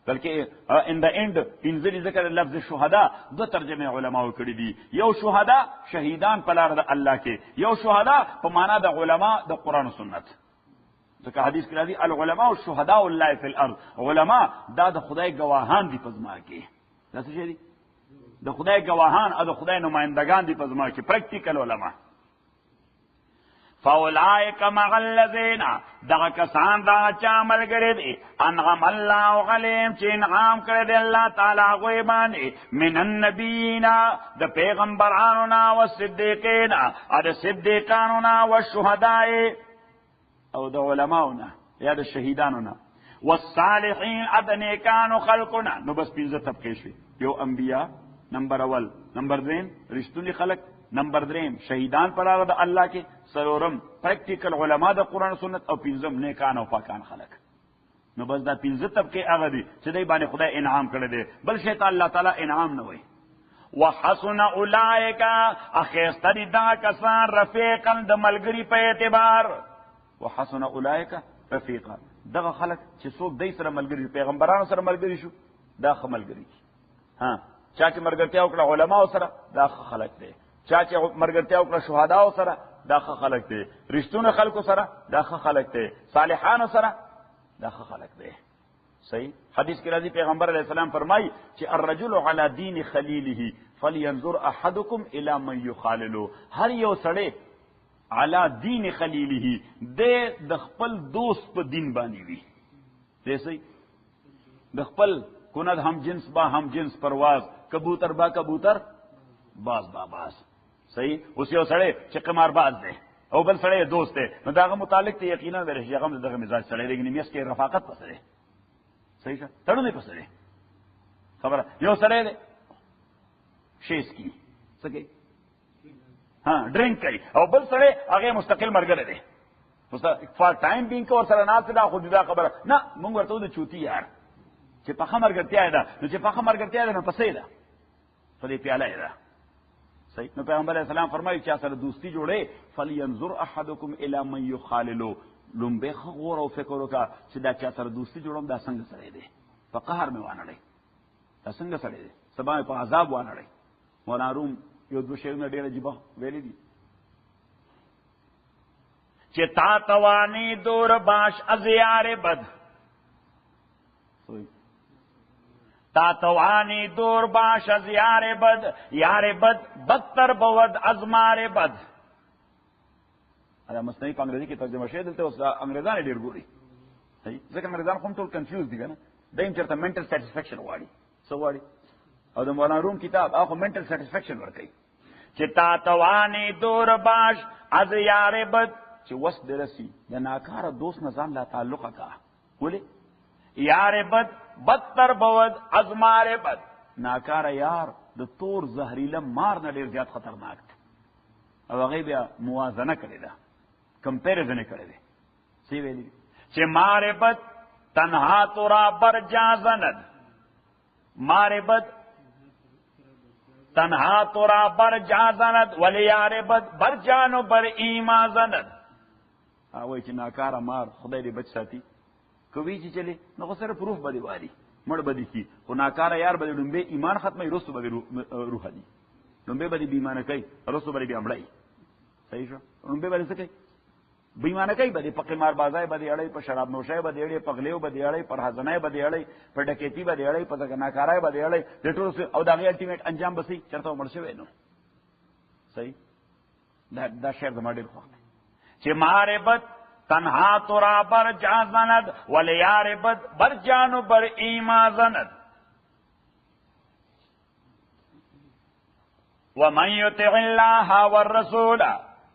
بلکہ ان دا اینڈ پینزلی ذکر لفظ شہداء دو ترجمه علماء کړی دي. یو شهدا شهیدان په لار د الله کې، یو شهدا په معنا د علماء د قران او سنت. ځکه حدیث کې راځي العلماء والشهداء الله فی الارض. علماء دا د خدای گواهان دي په ځما کې. دا څه شي دي؟ د خدای گواهان او د خدای نمائندگان دي په ځما کې، پریکټیکل علماء. فاولائک مع الذین دغه کسان دا چا عمل کړی دی انعم الله علیهم چې انعام کړی دی الله تعالی غوی باندې من النبیین د پیغمبرانو نا او صدیقین او د صدیقانو نا او شهداء او د علماء نا یا د شهیدانو نا والصالحین ادنیکانو خلقنا. نو بس پنځه طبقې شوي، یو انبیاء نمبر اول، نمبر دویم رښتونی خلق، نمبر دریم شهیدان پر لار د الله کې، سلورم پریکټیکل علما د قران سنت، او پنځم نیکان او پاکان خلق. نو بس دا پنځه طبقې هغه دي چې دای باندې خدای انعام کړی دی، بل شی ته الله تعالی انعام نه وایي. وحسن اولئک اخیستری دا کسان رفیقا د ملګری په اعتبار. وحسن اولئک رفیقا دغه خلق چې څوک دای سره ملګری پیغمبرانو سره ملګری شو دا ښه ملګری. ها چا چې مرګرتیا وکړه علماء سره دا ښه خلق دی، چا چې مرګرتیا وکړه شهدا سره دا ښه خلق دی، رښتونه خلکو سره دا ښه خلق دی، صالحانو سره دا ښه خلق دی. صحیح حدیث کې راځي پیغمبر علیہ السلام فرمایي چې الرجل علی دین خلیله فلینظر احدکم الی من یخالله. هر یو سړی علی دین خلیله د خپل دوست په دین باندې وي. صحیح د خپل کند هم جنس با هم جنس پرواز، کبوتر با کبوتر باز با باز. صحیح اوس یو سړی چې قمار باز دی او بل سړی دوست دی، نو داغه متعلق ته یقینا ورشي هغه دغه مزاج سړی دی، میس کې رفاقت پسره. صحیح شه تړونه پسره خبره. یو سړی دی شیس کی سګي ها ډرینک کوي، او بل سړی هغه مستقل مرګره دی، اوس فار ټایم بینګ کو سره ناس دا خو دا خبره نه مونږ ورته د چوتی یار چې په خمر ګټیا ده، نو چې په خمر ګټیا ده نو پسې ده په دې پیاله ده. صحیح نو پیغمبر علیہ السلام فرمایي چې سره دوستی جوړه فلینظر احدکم الی من یخاللو. لومبه غور او فکر وکړه چې دا چا سره دوستی جوړوم دا څنګه سره دی، په قهر مې وانه دا څنګه سره دی، سبا په عذاب وانه دی. مولانا روم یو دو شیونه ډېر عجیب ویلي دي چې تا توانی دور باش از یار بد. تا توانی دور باش از یار بد، یار بد بدتر بود از مار بد. دا مصنوعي په انګریزي کې ترجمه شوی، دلته اوس انګریزان ډېر ګوري. صحیح ځکه انګریزان خو هم ټول کنفیوز دي که نه، دایم چېرته منټل سیټسفیکشن غواړي. څه غواړي؟ او د مولانا روم کتاب هغه منټل سیټسفیکشن ورکوي چې تا توانی دور باش از یار بد چې وس درسي د ناکاره دوست نه ځان لا تعلق کا ولې یار بد بدتر بود از مار بد ناکاره یار د تور زهریله مار نه ډیر زیات خطرناک دی او هغه بیا موازنه کړې ده کمپیریزن کړی دی سی ویلی چې مار بد تنها تورا بر جازند مار بد تنها تورا بر جازند ولی یار بد بر جانو بر ایما زند وای چې ناکاره مار خدای دې بچ ساتي کوي چې چلی نو خو سره پروف بدی والی مړ بدی کی خو ناکاره یار بدی ډمبه ایمان ختمه رسو بدی روح دی ډمبه بدی بیمانه کوي رسو بدی امړای صحیح شو ډمبه بدی څه کوي بیمانه کوي بدی په قمار بازای بدی اړای په شراب نوشای بدی اړای په غلیو بدی اړای پر حزنای بدی اړای په ډکیتی بدی اړای په ځکه ناکارای بدی اړای د ټول او دغه الټیمیټ انجام بسې چرته مړ شوی نو صحیح دا شعر د ماډل خو چې مار بد تنها تورا بر جازند ولی یار بد بر جانو بر ایما زند ومن یطع الله والرسول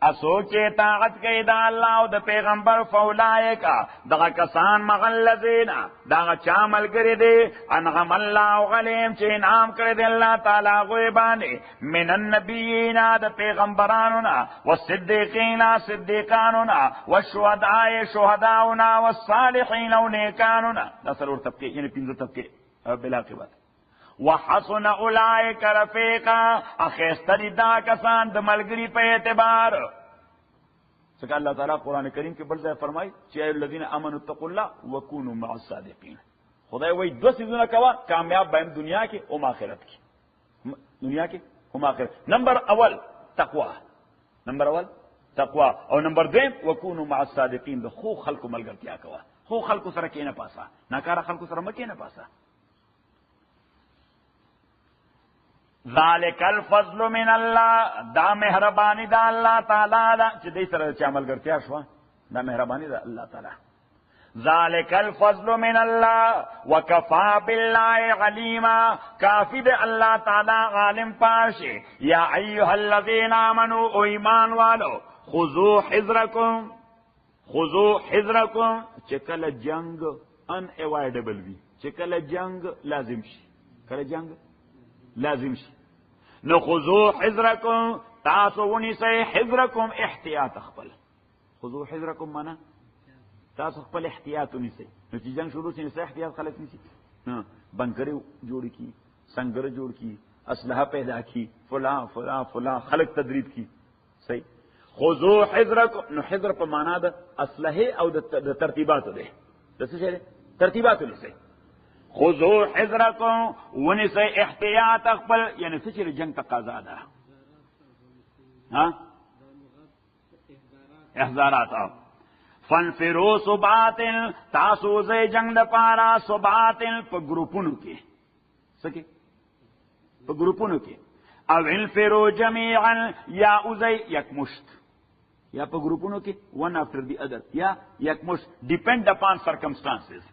اسوک چې اطاعت کوي د الله او د پیغمبر فاولائک دغه کسان مغلظین دغه چا ملګری دي انعم الله علیهم چې انعام کړی دی الله تعالی غوی باندې من النبیین د پیغمبرانو نه والصدیقین صدیقانو نه والشهداء شهداء نه والصالحین او نیکانو نه دا څلور طبقه یعنی پنځه طبقه بلا قوت وحسن اولئک رفیقا اخیستری دا کسان د ملګری په اعتبار ځکه الله تعالی قران کریم کې بل ځای فرمایي چې ای الذین آمنوا اتقوا الله وکونوا مع الصادقین خدای وایي دو څیزونه کوا کامیاب بایم دنیا کې او آخرت کې دنیا کې او آخرت نمبر اول تقوا او نمبر دویم وکونوا مع الصادقین د خو خلکو ملګرتیا کوا خو خلکو سره کې نه پاسا ناکاره خلکو سره مکه نه پاسا ذالک الفضل من الله دا مهربانی دا الله تعالی دا چې دې سره چې عملګرتیا شو دا مهربانی دا الله تعالی ذالک الفضل من الله وکفى بالله علیما کافی دے اللہ تعالی عالم پاشه یا ایها الذین آمنوا او ایمان والو خذوا حذرکم چکل جنگ ان اوایډبل وی چکل جنگ لازم شي کله جنگ لازم شي نو خذوا حذرکم تاسو ونیسئ حذرکم احتیاط خپل خذوا حذرکم معنا تاسو خپل احتیاط ونیسئ نو چې جنگ شروع شي نو احتیاط خلک نیسي بنکرې جوړ کی سنگر جوړ کی اسلحه پیدا کی فلان خلق تدریب کی صحیح خذوا حذرکم نو حذر په معنا د اسلحه او د ترتیبات ده د څه شي ترتیبات ونیسئ خذوا حذرکم ونیسئ احتیاط خپل یعنی څه چې جنگ تقاضا ده احذارات فانفروا ثبات تاسو زې جنگ د پارا ثبات په ګروپونو کې سکه په ګروپونو کې او انفروا جميعا یا اوزي یکمشت یا په ګروپونو کې one after the other یا یکمشت depend upon circumstances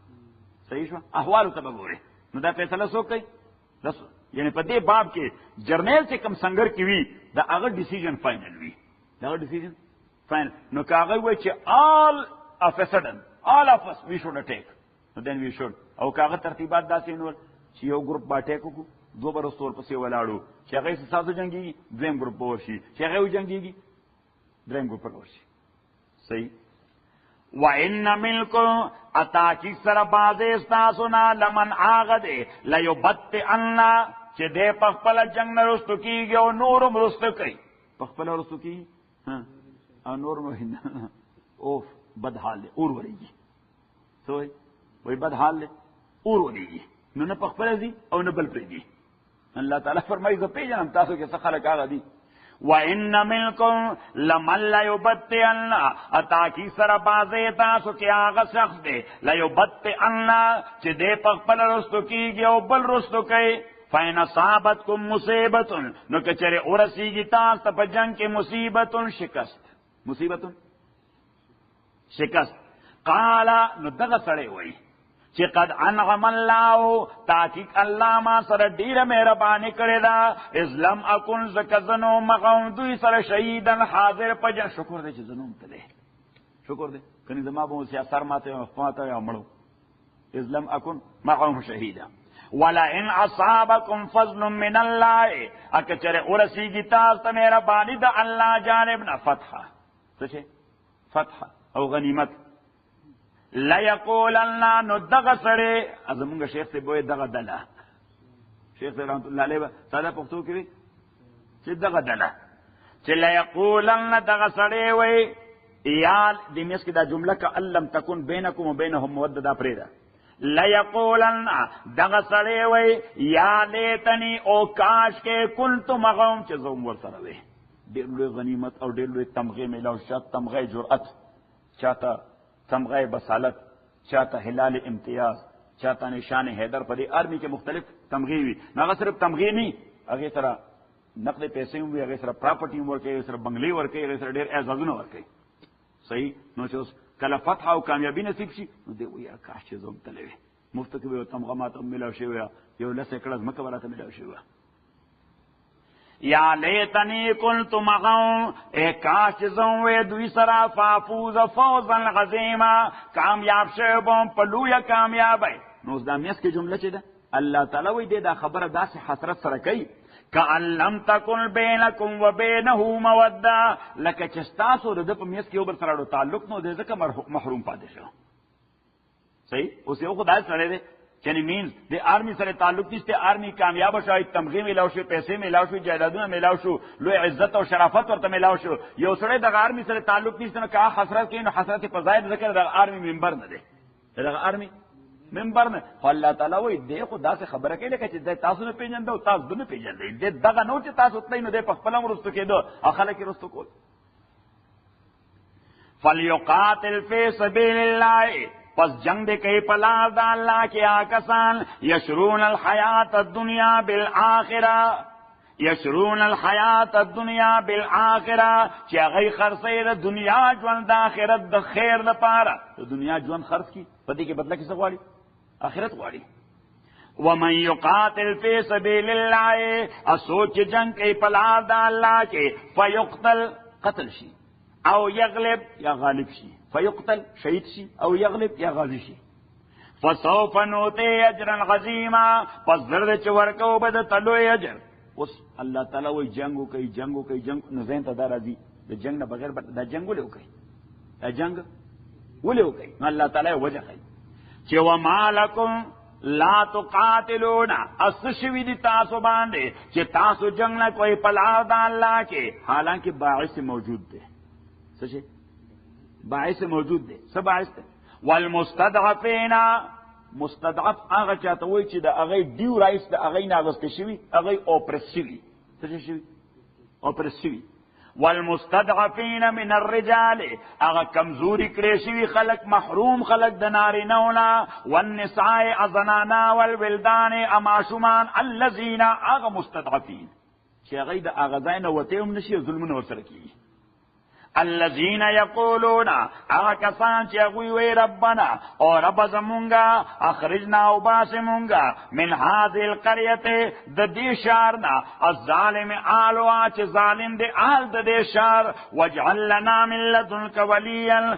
صحیح شو احوال ته وګورئ نو دا فیصله څوک کوي یعنی په دې باب کې جرنیل چې کم سنگر کی وی دا هغه ډیسیژن فائنل وی دا ډیسیژن فائنل نو کاغه وای چې all of a sudden all of us we should take no then we should او کاغه ترتیبات داسې نور چې یو ګروپ باټه کو دو برستور پسې ولاړو چې هغه ساسو جنگي دویم ګروپ ورشي چې هغه جنگيږي دریم ګروپ ورشي صحیح وَإِنَّ مِنْكُمْ أَتَاكِي سَرَ بَعْضِ اسْتَاسُنَا لَمَنْ آغَدِ لَيُبَطِّئَنَّ چې دې په خپل جنگ نه رستو کیږي او نورم رستو کوي په خپل رستو کیږي او نور مو اوف بد حال له اور وريږي سوې وای بد حال له اور وريږي نو نه په خپل دي او نه بل پرې دي الله تعالی فرمایي زه پیژنم تاسو کې څه خلک هغه دي وَإِنَّ مِنْكُمْ لَمَنْ لَيُبَطِّئَنَّ أَتَاكِي سَرَ بَعْضِ تاسو کې هغه شخص دی لَيُبَطِّئَنَّ چې دې په خپل رستو کیږي او بل رستو کوي فَإِنْ أَصَابَتْكُمْ مُصِيبَةٌ نو کچره ورسیږي تاسو په جنگ کې مصیبت شکست قال نو دغه سړی وای چې قد انعم الله تحقیق الله ما سره ډیره مهرباني کړې ده اسلام اكن زکزنو مغون دوی سره شهیدن حاضر پجن شکر دې چې زنوم تله شکر دې کني زما به سیاست ماته خپاته یا مړو اسلام اكن مغون شهیدا ولا ان اصابكم فضل من الله اکچره ورسیږي تاسو ته مهرباني ده الله جانب نه فتح څه فتح او غنیمت لا یقولن نو دغه سره ازمونږ شیخ ته بوې دغه دله شیخ رحمت الله علیه ساده پښتو کې چې دغه دله چې لا یقولن دغه سره وي یا دې مېس کې دا جمله ک علم تکون بینکم وبینهم موده پرېدا لا یقولن دغه سره وي یا لیتنی او کاش کې كنت مغوم چې زوم ور سره وي ډېر لوی غنیمت او ډېر لوی تمغه ملاو شت تمغه جرأت چاته تمغه بصالت چاته هلال امتیاز چاته نشان حیدر پر آرمی کې مختلف تمغه وي نه صرف تمغه نه هغه سره نقد پیسې وي هغه سره پراپرټي ورکړي هغه سره بنگلي ورکړي هغه سره ډېر اعزازونه ورکړي صحیح نو چې کله فتح او کامیابی نصیب شي نو دی ویا کاش چې زوم تلوي مفت کې به تمغه ماته ملاو شي یو لسه کړه مکه وراته ملاو شي یا لیتنی کنت مغون اے کاش زوم دوی سرا فافوز فوزا غزیما کامیاب شبم پلویا کامیابی نو دا میس کی جمله چه ده الله تعالی وی دې دا خبره داسې حسرت سره کوي کأن لم تکن بینکم وبینه موده لکه چې تاسو د په میس کې یو بل سره تعلق نو دې ځکه محروم پاتې شو صحیح اوس یو خدای سره دی یعنی مینز د آرمی سره تعلق نشته آرمی کامیاب شوی تمغه ملاو شو پیسې ملاو شو جایدادونه ملاو شو لوی عزت او شرافت ورته ملاو شو یو سره د آرمی سره تعلق نشته نو که حسرت کین حسرت په ځای ذکر د آرمی ممبر نه دی د آرمی ممبر نه الله تعالی وای دی خو داسې خبره کوي لکه چې تاسو نه پیژنده او تاسو نه پیژنده د دغه نو چې تاسو تلای نو د خپل مرستو کېدو اخله کې رستو کول فليقاتل فی سبیل الله پس جنگ دے کئی پلار دا اللہ کے آکسان یشرون الحیات الدنیا بالآخرہ یشرون الحیات الدنیا بالآخرہ چی اغی خرسی دا دنیا جوان دا آخرت دا خیر دا پارا تو دنیا جوان خرس کی پتی کے بدلہ کسا گواری آخرت گواری ومن یقاتل فی سبیل اللہ اسوچ جنگ کئی پلار دا اللہ کے فیقتل قتل شی او یغلب یا غالب شی فیقتل شهید شي او یغلب یا غازی شي فسوف نوتی اجرا غزیما پس زرد چه ورکو بده تلوی اجر اوس الله تعالی وی جنگو کوي جنگ نو زین ته دا راځي د جنگ نه بغیر دا جنگ ولې کوي دا جنگ ولې کوي الله تعالی وجه کوي چې وما لکم لا تقاتلون اسشوی دی تاسو باندې چې تاسو جنگ نه کوئی پلار د الله کې حالانکه باعث موجود دی څه باعث موجود دی څه باعث دی والمستضعفین مستضعف هغه چاته وایي چې د هغه ډیو رایټس د هغه نه اغوستل شوي هغه اوپرس شوي څه شوي اوپرس شوي والمستضعفین من الرجال هغه کمزوري کړی شوي خلق محروم خلق د نارینهونه والنساء زنانا والولدان اماشومان الذین هغه مستضعفین چې هغه د هغه ځای نه وتی هم نشي ظلمونه ورسره کیږي الذين يقولون اكسان چغوي وي ربنا او رب زمونگا اخرجنا وباسمونگا من هذه القريه د دې شارنا الظالم آلوا چې ظالم دي آل د دې شار واجعل لنا من لدنك وليا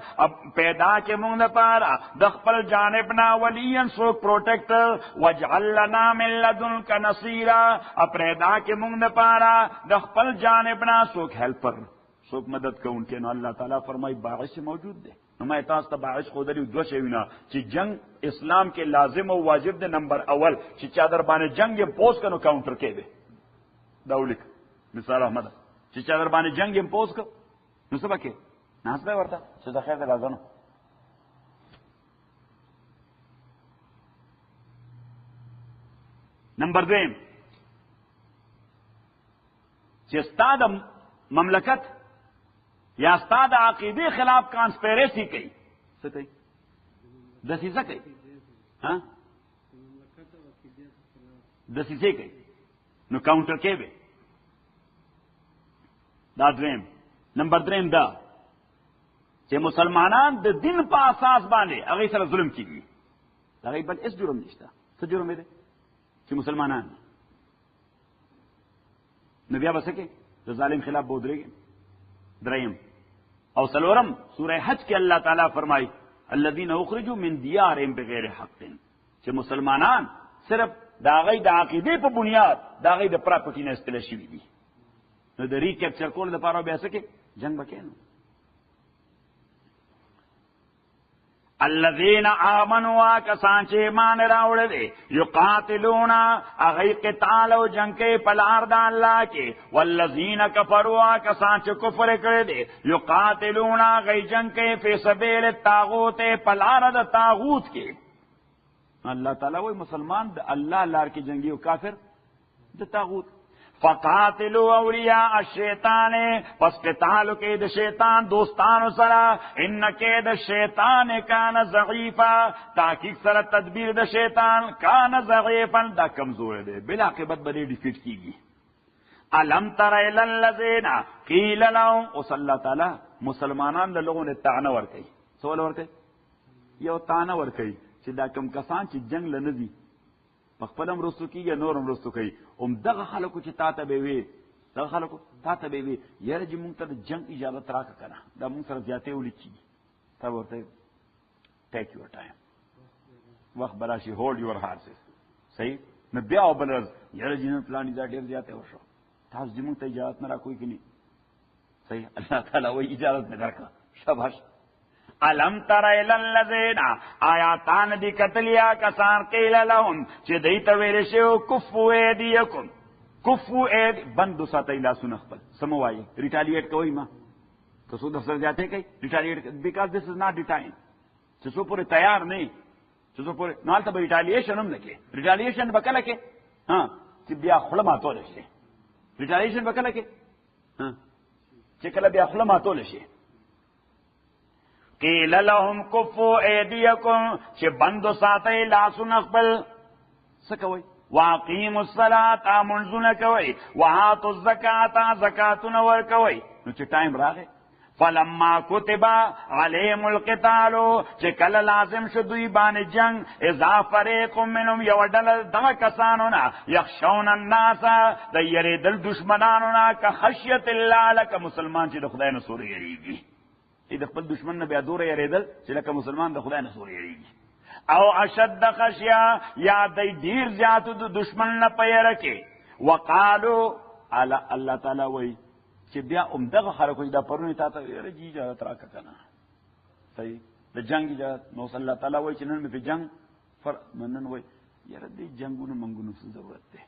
پیدا کې مونږ لپاره د خپل جانب نه وليا سو پروټیکټر واجعل لنا من لدنك نصيرا پیدا کې مونږ لپاره د خپل جانب نه سو هیلپر سوک مدد کو ان کے نو اللہ تعالیٰ فرمائی باعث موجود دے نمائی تاس تا باعث خودلی دو شوینا چی جنگ اسلام کے لازم و واجب دے نمبر اول چی چادر بانے جنگ امپوز کنو کاؤنٹر کے دے داولک مثال احمد چی چادر بانے جنگ امپوز کو نصبہ کے ناس بے ورطا چی دا خیر دے لازنو نمبر دویم چی استاد مملکت یا استاد عقیدے خلاف کانسپیریسی کئی سکئی دسیسہ کئی ہاں دسیسے کئی نو کاؤنٹر کے بے دا دریم نمبر دریم دا کہ مسلمانان دا دن پا اساس باندے اگئی سر ظلم کی گئی هغه بل اس جرم نشته. څه جرم دی چې مسلمانان نو بیا بس کې د ظالم خلاف بودريږي. دریم او سلورم سورہ حج کې الله تعالی فرمایي الذين اخرجوا من ديارهم بغیر حق، چې مسلمانان صرف د هغه د عقیدې په بنیاد د هغه د پراپرټي نه استل شوي دي. نو د ریکپچر کول لپاره بیا څه کې جنگ وکړي. الذين آمنوا کسان چې ایمان راوړل دي یقاتلون هغه قتال او جنگ کې په لار د الله کې، والذین کفروا کسان چې کفر کړی دي یقاتلون هغه جنگ کې فی سبیل الطاغوت په لار د طاغوت کې. الله تعالی وایي مسلمان د الله لار کې جنگي او کافر د طاغوت. فقاتلوا اولیاء الشیطان، پس قتال کې د شیطان دوستانو سره. ان کید الشیطان کان ضعیفا، تحقیق سره تدبیر د شیطان کان ضعیفا دا کمزور دی، بلا عاقبت به ډیفیټ کیږي. الم تر الی الذین قیل لهم، اوس الله تعالی مسلمانان له لغون طعنه ور کوي. سوال ور کوي یو طعنه ور کوي چې دا کم کسان چې جنگ لنه په خپل امرستو کې یا نور امرستو کوي، دغه خلکو چې تا ته به وي، دغه خلکو تا ته به وي یاره چې مونږ ته د جنگ اجازت راکړه کنه، دا مونږ سره زیاتې ولیکي. تا ورته ټیک یور ټایم، وخت به راشي، هولډ یور هارسز. صحیح نو بیا او بل ورځ یاره جنون پلان دا ډېر زیاتې وشو، تاسو چې مونږ ته اجازت نه راکوي که نه. صحیح الله تعالی وایي اجازت مې درکړه، شاباش. الم تر الی الذین، آیاتان دی کتلیا کسان قیل لهم چې دوی ته ویل شوی کفوا ایدیکم، کفوا اید بند وساتئ لاسونه خپل. سمو وایي ریټالیټ کوئ ما که څو درسره زیاتې کوي ریټالیټ، بیکاز دس از ناٹ دی ټایم. چې څو پورې تیار نه یې، چې څو پورې نو هلته به ریټالیشن هم نه کوې. ریټالیشن به کله کوې چې بیا خوله ماتولی شي. ریټالیشن به کله کوې چې کله بیا خوله ماتولی شي. قیل لهم کفوا ایدیکم، چې بند ساتئ لاسونه خپل. څه کوئ؟ واقیموا الصلاة، منځونه کوئ. وآتوا الزکاة، زکاتونه ورکوئ. نو چې ټایم راغی فلما کتب علیهم القتال، چې کله لازم شو دوی باندې جنگ، اذا فریق منهم یو ډله دغه کسانو نه یخشون الناس د یریدل دشمنانو نه که خشیت الله، لکه مسلمان چې د خدای نه سوري یریږي. د خپل دشمن نه بیا دوره یریدل چې لکه مسلمان د خدای نه سوري یریږي. او اشد خشیه، یا دی ډیر زیاتو د دشمن نه په یره کې. وقالو الله تعالی وایي چې بیا دغه خلکو دا پرونی تا ته یاره جی اجازت راکړه که نه. صحیح د جنگ اجازت. نو الله تعالی وایي چې نن مې په جنگ نن وایي یاره دې جنګونو منګونو څه ضرورت دی.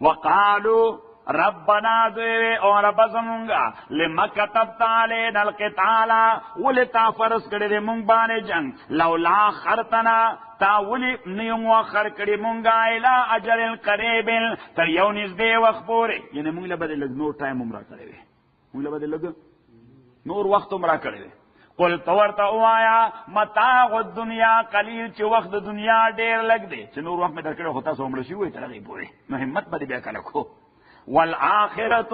وقالو ربنا دوی او رب زمونگا لما کتبت علینا القتال، ولی تا فرض کړی دی مونږ باندې جنگ، لولا خرتنا تا ولی نیو مؤخر کړی مونږه الی اجل قریب، تر یو نږدې وخت پورې. یعنی مونږ له به لږ نور ټایم هم راکړی وی، مونږ له به لږ نور وخت هم راکړی وی. قل تو ورته ووایه متاع الدنیا قلیل، چې وخت د دنیا ډېر لږ دی، چې نور وخت مې درکړی خو تاسو مړه شوي تر هغې پورې، نو همت به دې بیا کله کو. والآخرت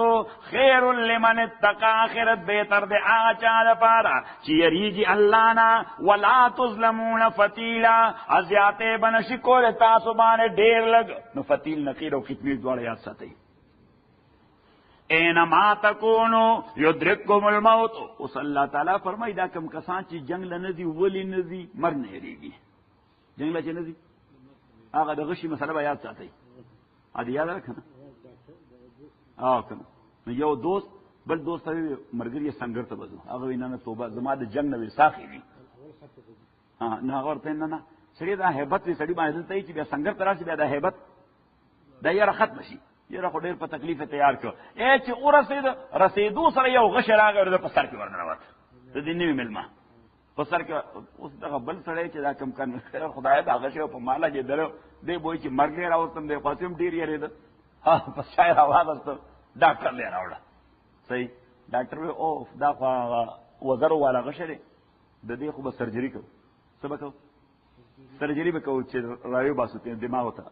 خیر لمن اتقى، آخرت بہتر دے آچا دپارا چی یریجی اللہ نا. ولا تظلمون فتیلا، ازیاتے بنشکو تاسو بانے ڈیر لگ. نو فتیل نقیر و کتمیر دوار یاد ساتی. اینما تکونو یدرککم الموت، اس اللہ تعالیٰ فرمائی دا کم کسان چی جنگ لنزی ولی نزی مر نهریگی. جنگ لچی نزی آغا دا غشی مسئلہ با یاد ساتی. آدھی یاد رکھنا کنه. نو یو دوست بل دوست ته مرګري سنگر ته بزو، هغه وینا توبه زما د جنگ نه وساخي دي. نه هغه ورته نه سړي دا hebat وي، سړي باندې ته چې بیا سنگر تراشي بیا دا hebat دا یې ختم شي. یره خو ډېر په تکلیف تیار کړ، چې رسیدو سره یو غش راغی د پسر کې ورننوت د دې نیو ملما پسر کې. اوس دغه بل سړی چې دا کم کن خدای دا غش په مالا کې درو دی بوې چې مرګ راوستم دی قاسم ډیر یریده. پس شاید آواز استو ډاکټر لې راوړه. صحیح ډاکټر وی او دا خو وزرو والا غشه دی، د دې خو به سرجري کوو. څه به کوو؟ سرجري به کوو چې راوي باسو دماغ ته،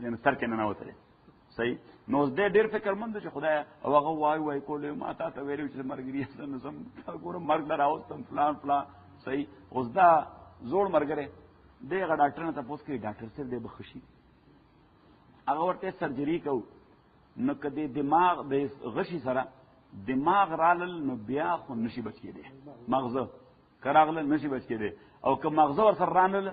یعنې سر کې ننوتلی. صحیح نو اوس دی ډېر فکرمند چې خدای او هغه وایي کولې ما تا ته ویلي چې مرګري نظم ګورم مرګ له راوستم فلان فلان. صحیح اوس دا زوړ مرګری دی هغه ډاکټر نه تپوس کوي ډاکټر صاحب دی به ښه شي هغه ورته سرجري کوو نو که د دماغ د غشي سره دماغ رالل نو بیا خو نشي بچ کېدی مغزه که راغله نشي بچ کېدی او که مغزه ور سره رانل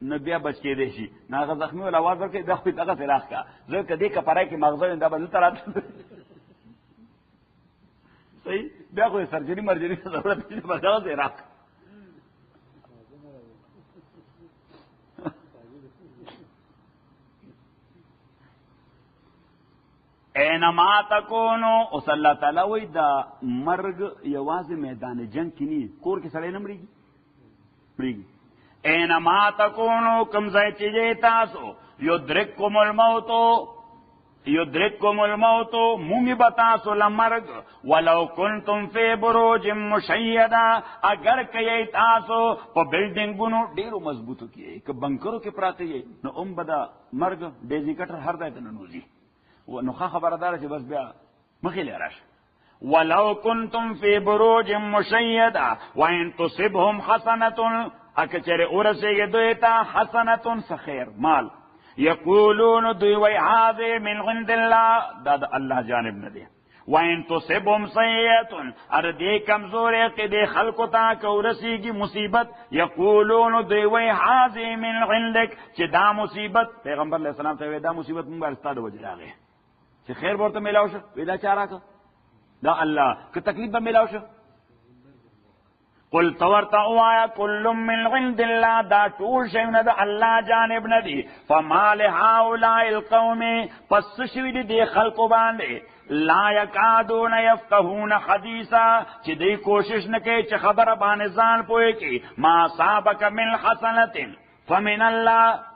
نو بیا بچ کېدی شي نو هغه زخمي ول اواز ورکړي دا خو یې دغسې راخ کا زه که دې کپړی کې مغزه ویم دا به دلته راته صحیح بیا خو یې سرجري مرجري ته ضرورت نشته به دغسې راخ اینما تکونو اوس الله تعالی وایي دا مرګ یوازې میدان جنگ کې نه کور کې سړی نه مړېږي اینما تکونو کوم ځای چې یې تاسو یدرککم الموت مومی بتاسو لمرگ ولو کنتم فی بروج مشیدہ اگر کئی تاسو پا بلڈنگونو ډیرو مضبوطو کیے که بنکرو کې پراته یې نو بدا مرگ ډیزی کټر هر ځای ته ننوځي نو ښه خبره داره چې بس بیا مخې لی راشه ولو کنتم فی بروج مشیدہ وان تصبهم حسنة اکچر ورسیږي دوی ته حسنة سخیر مال یقولون دوی وی هذه من عند الله دا الله جانب نه دی وان تصبهم سیئه ار دې کمزورې کې د خلکو ته کورسیږي مصیبت یقولون دوی وی هذه من عندك چې دا مصیبت پیغمبر علیه السلام ته وی دا مصیبت مونږ ارستا د وجه راغی چې خیر ورته میلاو شو ودا چاره کا دا الله که تکلیف به میلاو شو قل تورتا اوایا کل من عند الله دا ټول شیونه د الله جانب نه دي فما لهؤلاء القوم پس شوی دي خلقو باندې لا یکادون یفقهون حدیثا چې دوی کوشش نه کوي چې خبره باندې ځان پوهې کی ما صابک من حسنة فمن الله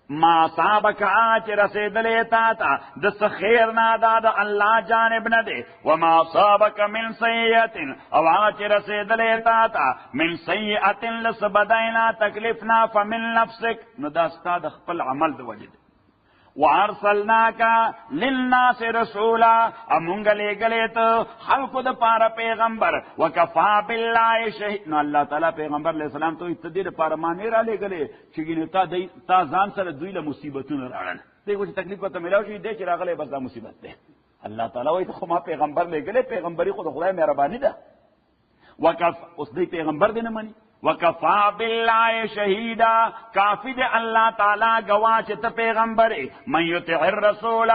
ما صابک آچ رسیدلی تاتا دس خیر نادا دا اللہ جانب ندے وما صابک من سیئت او آچ رسیدلی تاتا من سیئت لس بدینا تکلیفنا فمن نفسک نو داستا دا خپل عمل دا وجد وارسلناکا للناس رسولا امونگا لے گلے تو خلق دا پارا پیغمبر وکفا باللہ شہید نو اللہ تعالی پیغمبر علیہ السلام تو اتدیر پارا مانے را لے گلے چگینو تا زان سر دوی لمصیبتون رارن دیکھو چی تکلیف پتا ملاو شوی دے چی را گلے بس دا مصیبت دے اللہ تعالی وی تو خما پیغمبر لے گلے پیغمبری خود خدای مہربانی دا وکف اس دی پیغمبر دے نمانی وکفا باللہ شہیدا کافی دے اللہ تعالی گواہ چت پیغمبر من یطع الرسول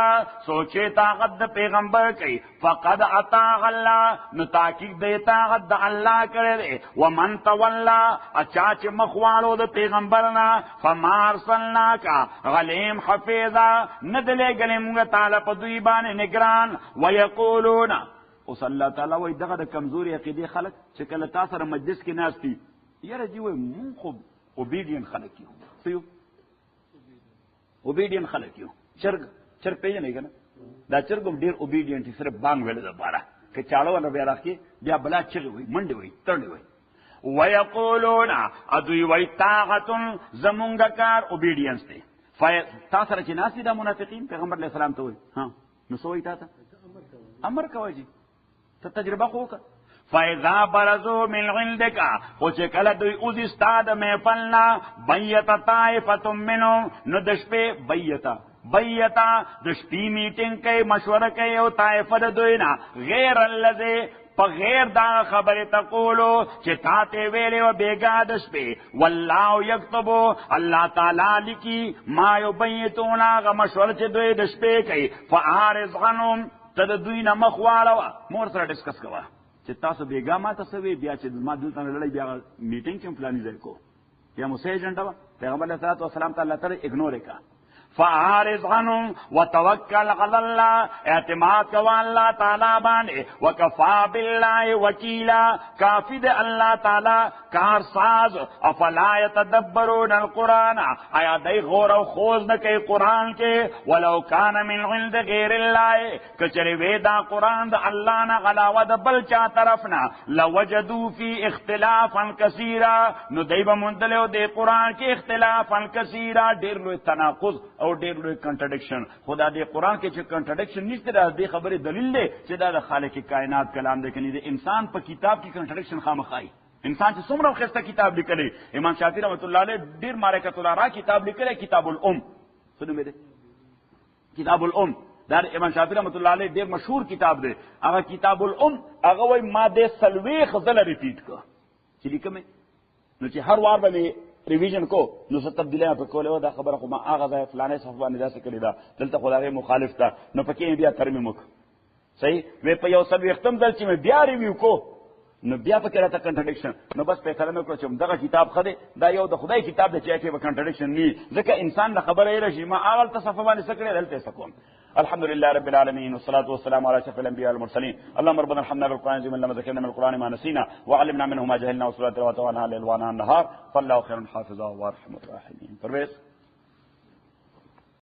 سوچے طاقت پیغمبر کی فقد اطاع اللہ نو تاکید دے طاقت اللہ کرے دے ومن تولا اچاچ مخوالو دے پیغمبرنا فما ارسلناک غلیم حفیظا ندلے گلے مونگا تعالی پدوی بانے نگران ویقولون اس اللہ تعالی وی دغا دا کمزوری عقیدی خلق چکل تاثر مجلس کی ناس تی یاره جی وای مون خو اوبیډین خلک یو سیو اوبیډین خلک یو چرګ پیژنې کنه دا چرګ ډیر اوبیډین دي صرف بانګ ویل د بارا که چاړو ور بیا راکې بیا بلا چغي وای منډي وای تړي وای ويقولون ادوی وای طاعت زمونږ کار اوبیډینس دی تا سره چې ناس دي د منافقین پیغمبر علیه السلام ته وای ها نو سوې تا ته امر کوي جی ته تجربه خو وکړه فَإِذَا بَرَزُوا مِنْ عِنْدِكَ وَچَكَلَ دوی اوزی استاد محفلنا بیتا طائفة منهم نو دشپے بیتا دشپی میٹنگ کئی مشورہ کئی او طائفة دوینا غیر اللذی پا غیر دا خبر تقولو چی تاتے ویلے و بیگا دشپے واللہ یکتبو اللہ تعالی لکی ما یبیتونا غا مشورہ چی دوی دشپے کئی فَعَارِضْ غَنُم تد دوینا مخوالوا مور سر ڈسکس کوا چې تاسو بیګا ما تاسو وی بیا چې ما دلته لړۍ بیا میټینګ کې پلاني ځای کو یا مو سه ایجنټا پیغمبر علیه الصلوۃ والسلام تعالی تعالی اگنور کا فاعرض عنهم وتوکل علی الله اعتماد کوا الله تعالی باندې وکفا بالله وکیلا کافی د الله تعالی کار ساز افلا يتدبرون القران آیا دای غور او خوز نه کوي قران کې ولو کان من عند غیر الله کچری ودا قران د الله نه علاوه د بل چا طرفنا لوجدوا فی اختلافا کثیرا نو دایبه مندلو د قران کې اختلافا کثیرا ډیر لوی تناقض او ډیر لوی کنټرډکشن خدا دې قران کې چې کنټرډکشن نشته دا دې خبره دلیل دی چې دا د خالق کائنات کلام دی کني د انسان په کتاب کې کنټرډکشن خامخای انسان چې څومره ښایسته کتاب لیکلی امام شافعي رحمت الله علیه ډېر معرکة الآراء کتاب لیکلی کتاب الام څه نوم دی کتاب الام دا امام شافعي رحمت الله علیه ډېر مشهور کتاب دی هغه کتاب الام هغه وایي ما دې 40 ځله ریپیټ کړه چې لیکمې نو چې هر وار به مې ریویژن کو نو څه تبدیلیاں په کولې وه دا خبره خو ما هغه ځای فلانې صف باندې داسې کړې ده دلته خو د هغې مخالف ده نو پکې مې بیا ترمیم وکړه صحیح وی په یو 40م ځل چې مې بیا ریویو کو نو بیا پکې راته کنټرډکشن نو بس فیصله مې وکړه چې دغه کتاب ښه دی دا یو د خدای کتاب دی چې هغې به کنټرډکشن نه وي ځکه انسان له خبره یېره شي ما هغلته صفحه باندې څه کړې دلته یې څه کوم الحمد لله رب العالمين والصلاة والسلام على أشرف الأنبياء والمرسلين اللهم ربنا ارحمنا بالقرآن العظيم لما ذكرنا من القرآن ما نسينا وعلمنا منه ما جهلنا وصلاة وتوانا الليل وانا النهار فالله خير حافظا وارحم الراحمين. پرویز